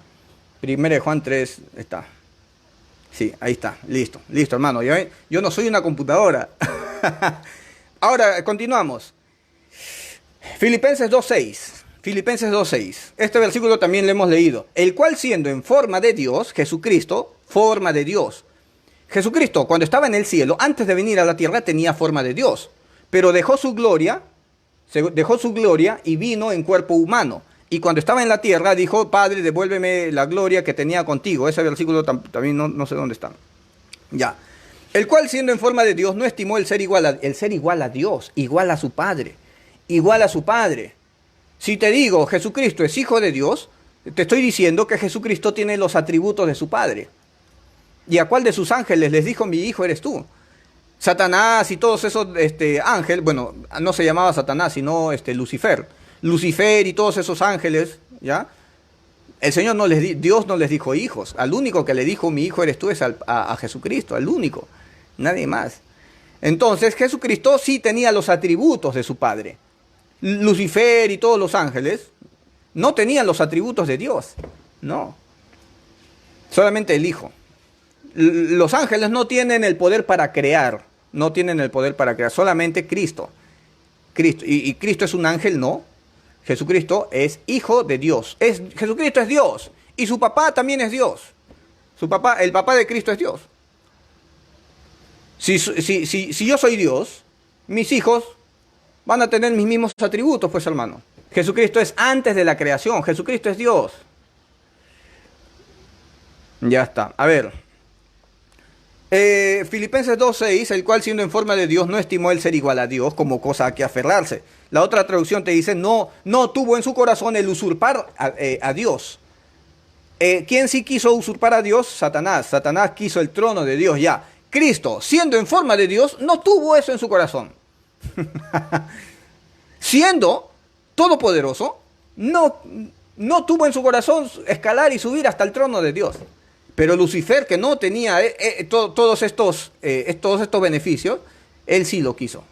Primera de Juan 3 está. Sí, ahí está. Listo, hermano. Yo no soy una computadora. Ahora, continuamos. Filipenses 2:6. Este versículo también lo hemos leído. El cual siendo en forma de Dios, Jesucristo, forma de Dios. Jesucristo, cuando estaba en el cielo, antes de venir a la tierra, tenía forma de Dios. Pero dejó su gloria y vino en cuerpo humano. Y cuando estaba en la tierra, dijo, Padre, devuélveme la gloria que tenía contigo. Ese versículo también no sé dónde está. Ya. El cual, siendo en forma de Dios, no estimó el ser igual a Dios, igual a su Padre. Igual a su Padre. Si te digo, Jesucristo es hijo de Dios, te estoy diciendo que Jesucristo tiene los atributos de su Padre. ¿Y a cuál de sus ángeles les dijo, mi hijo eres tú? Satanás y todos esos ángeles, bueno, no se llamaba Satanás, sino Lucifer. Lucifer y todos esos ángeles, ¿ya? El Señor Dios no les dijo hijos. Al único que le dijo, mi hijo eres tú, es a Jesucristo, al único. Nadie más. Entonces, Jesucristo sí tenía los atributos de su Padre. Lucifer y todos los ángeles no tenían los atributos de Dios. No. Solamente el Hijo. Los ángeles no tienen el poder para crear. No tienen el poder para crear. Solamente Cristo. Cristo. ¿Y Cristo es un ángel? No. Jesucristo es hijo de Dios. Jesucristo es Dios. Y su papá también es Dios. El papá de Cristo es Dios. Si yo soy Dios, mis hijos van a tener mis mismos atributos, pues hermano. Jesucristo es antes de la creación. Jesucristo es Dios. Ya está. A ver. Filipenses 2:6, el cual siendo en forma de Dios no estimó el ser igual a Dios como cosa a que aferrarse. La otra traducción te dice, no tuvo en su corazón el usurpar a Dios. ¿Quién sí quiso usurpar a Dios? Satanás. Satanás quiso el trono de Dios ya. Cristo, siendo en forma de Dios, no tuvo eso en su corazón. Siendo todopoderoso, no tuvo en su corazón escalar y subir hasta el trono de Dios. Pero Lucifer, que no tenía todos estos beneficios, él sí lo quiso.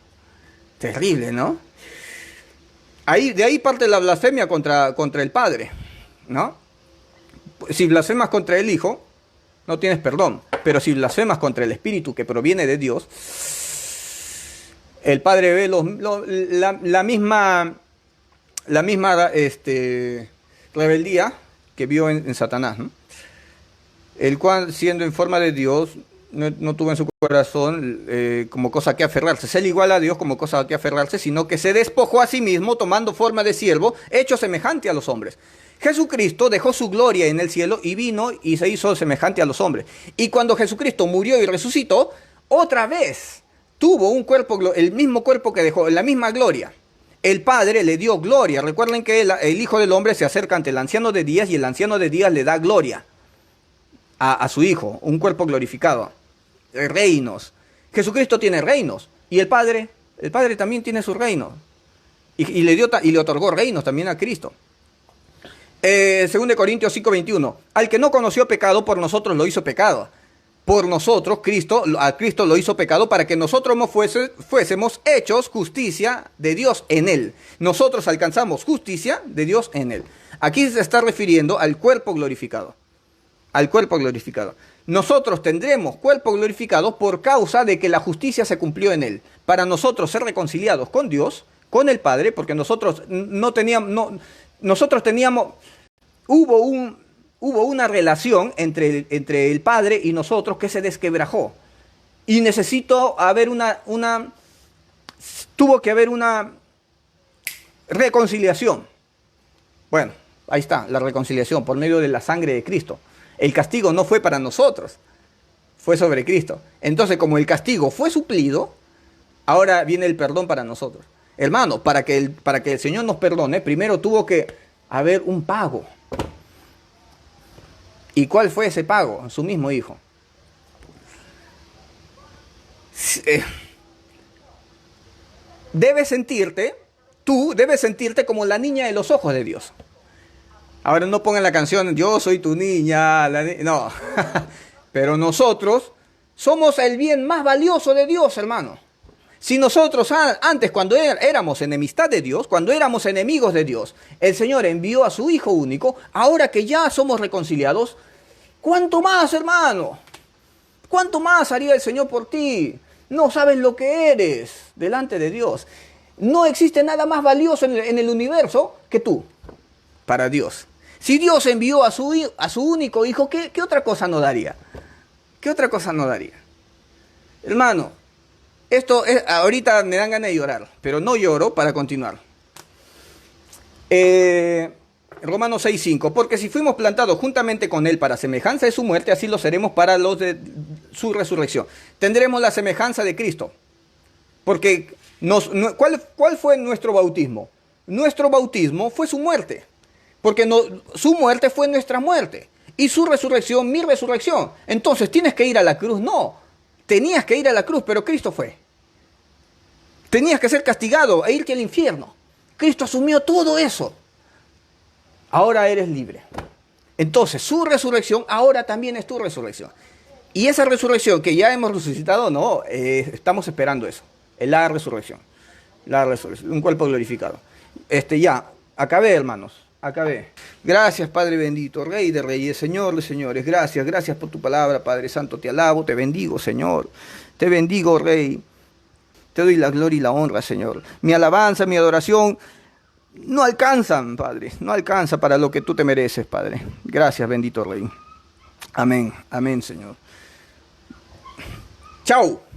Terrible, ¿no? De ahí parte la blasfemia contra el Padre, ¿no? Si blasfemas contra el Hijo, no tienes perdón. Pero si blasfemas contra el Espíritu que proviene de Dios, el Padre ve la misma rebeldía que vio en Satanás, ¿no? El cual, siendo en forma de Dios, no tuvo en su corazón como cosa que aferrarse, ser igual a Dios como cosa que aferrarse, sino que se despojó a sí mismo, tomando forma de siervo, hecho semejante a los hombres. Jesucristo dejó su gloria en el cielo y vino y se hizo semejante a los hombres. Y cuando Jesucristo murió y resucitó, otra vez tuvo un cuerpo, el mismo cuerpo que dejó, la misma gloria. El Padre le dio gloria. Recuerden que el Hijo del Hombre se acerca ante el anciano de días y el anciano de días le da gloria a su Hijo, un cuerpo glorificado, reinos. Jesucristo tiene reinos y el Padre también tiene sus reinos y le otorgó reinos también a Cristo. 2 Corintios 5:21, al que no conoció pecado, por nosotros lo hizo pecado. Por nosotros, a Cristo lo hizo pecado para que nosotros fuésemos hechos justicia de Dios en él. Nosotros alcanzamos justicia de Dios en él. Aquí se está refiriendo al cuerpo glorificado. Al cuerpo glorificado. Nosotros tendremos cuerpo glorificado por causa de que la justicia se cumplió en él. Para nosotros ser reconciliados con Dios, con el Padre, porque nosotros hubo una relación entre el Padre y nosotros que se desquebrajó. Y tuvo que haber una reconciliación. Bueno, ahí está, la reconciliación por medio de la sangre de Cristo. El castigo no fue para nosotros, fue sobre Cristo. Entonces, como el castigo fue suplido, ahora viene el perdón para nosotros. Hermano, para que el Señor nos perdone, primero tuvo que haber un pago. ¿Y cuál fue ese pago? Su mismo Hijo. Debes sentirte como la niña de los ojos de Dios. Ahora no pongan la canción, yo soy tu niña, no. Pero nosotros somos el bien más valioso de Dios, hermano. Si nosotros antes, cuando éramos enemistad de Dios, cuando éramos enemigos de Dios, el Señor envió a su Hijo único, ahora que ya somos reconciliados, ¿cuánto más, hermano? ¿Cuánto más haría el Señor por ti? No sabes lo que eres delante de Dios. No existe nada más valioso en el universo que tú, para Dios. Si Dios envió a su único Hijo, ¿qué otra cosa nos daría? ¿Qué otra cosa nos daría? Hermano, ahorita me dan ganas de llorar, pero no lloro para continuar. Romanos 6:5, porque si fuimos plantados juntamente con Él para semejanza de su muerte, así lo seremos para los de su resurrección. Tendremos la semejanza de Cristo. Porque ¿cuál fue nuestro bautismo? Nuestro bautismo fue su muerte. Porque su muerte fue nuestra muerte. Y su resurrección, mi resurrección. Entonces, ¿tienes que ir a la cruz? No. Tenías que ir a la cruz, pero Cristo fue. Tenías que ser castigado e irte al infierno. Cristo asumió todo eso. Ahora eres libre. Entonces, su resurrección ahora también es tu resurrección. Y esa resurrección que ya hemos resucitado, no, estamos esperando eso. La resurrección. La resurrección, un cuerpo glorificado. Ya, acabé, hermanos, acabé. Gracias, Padre bendito, Rey de reyes, Señor de señores. Gracias por tu palabra, Padre Santo. Te alabo, te bendigo, Señor. Te bendigo, Rey. Te doy la gloria y la honra, Señor. Mi alabanza, mi adoración no alcanzan, Padre. No alcanza para lo que tú te mereces, Padre. Gracias, bendito Rey. Amén, amén, Señor. Chao.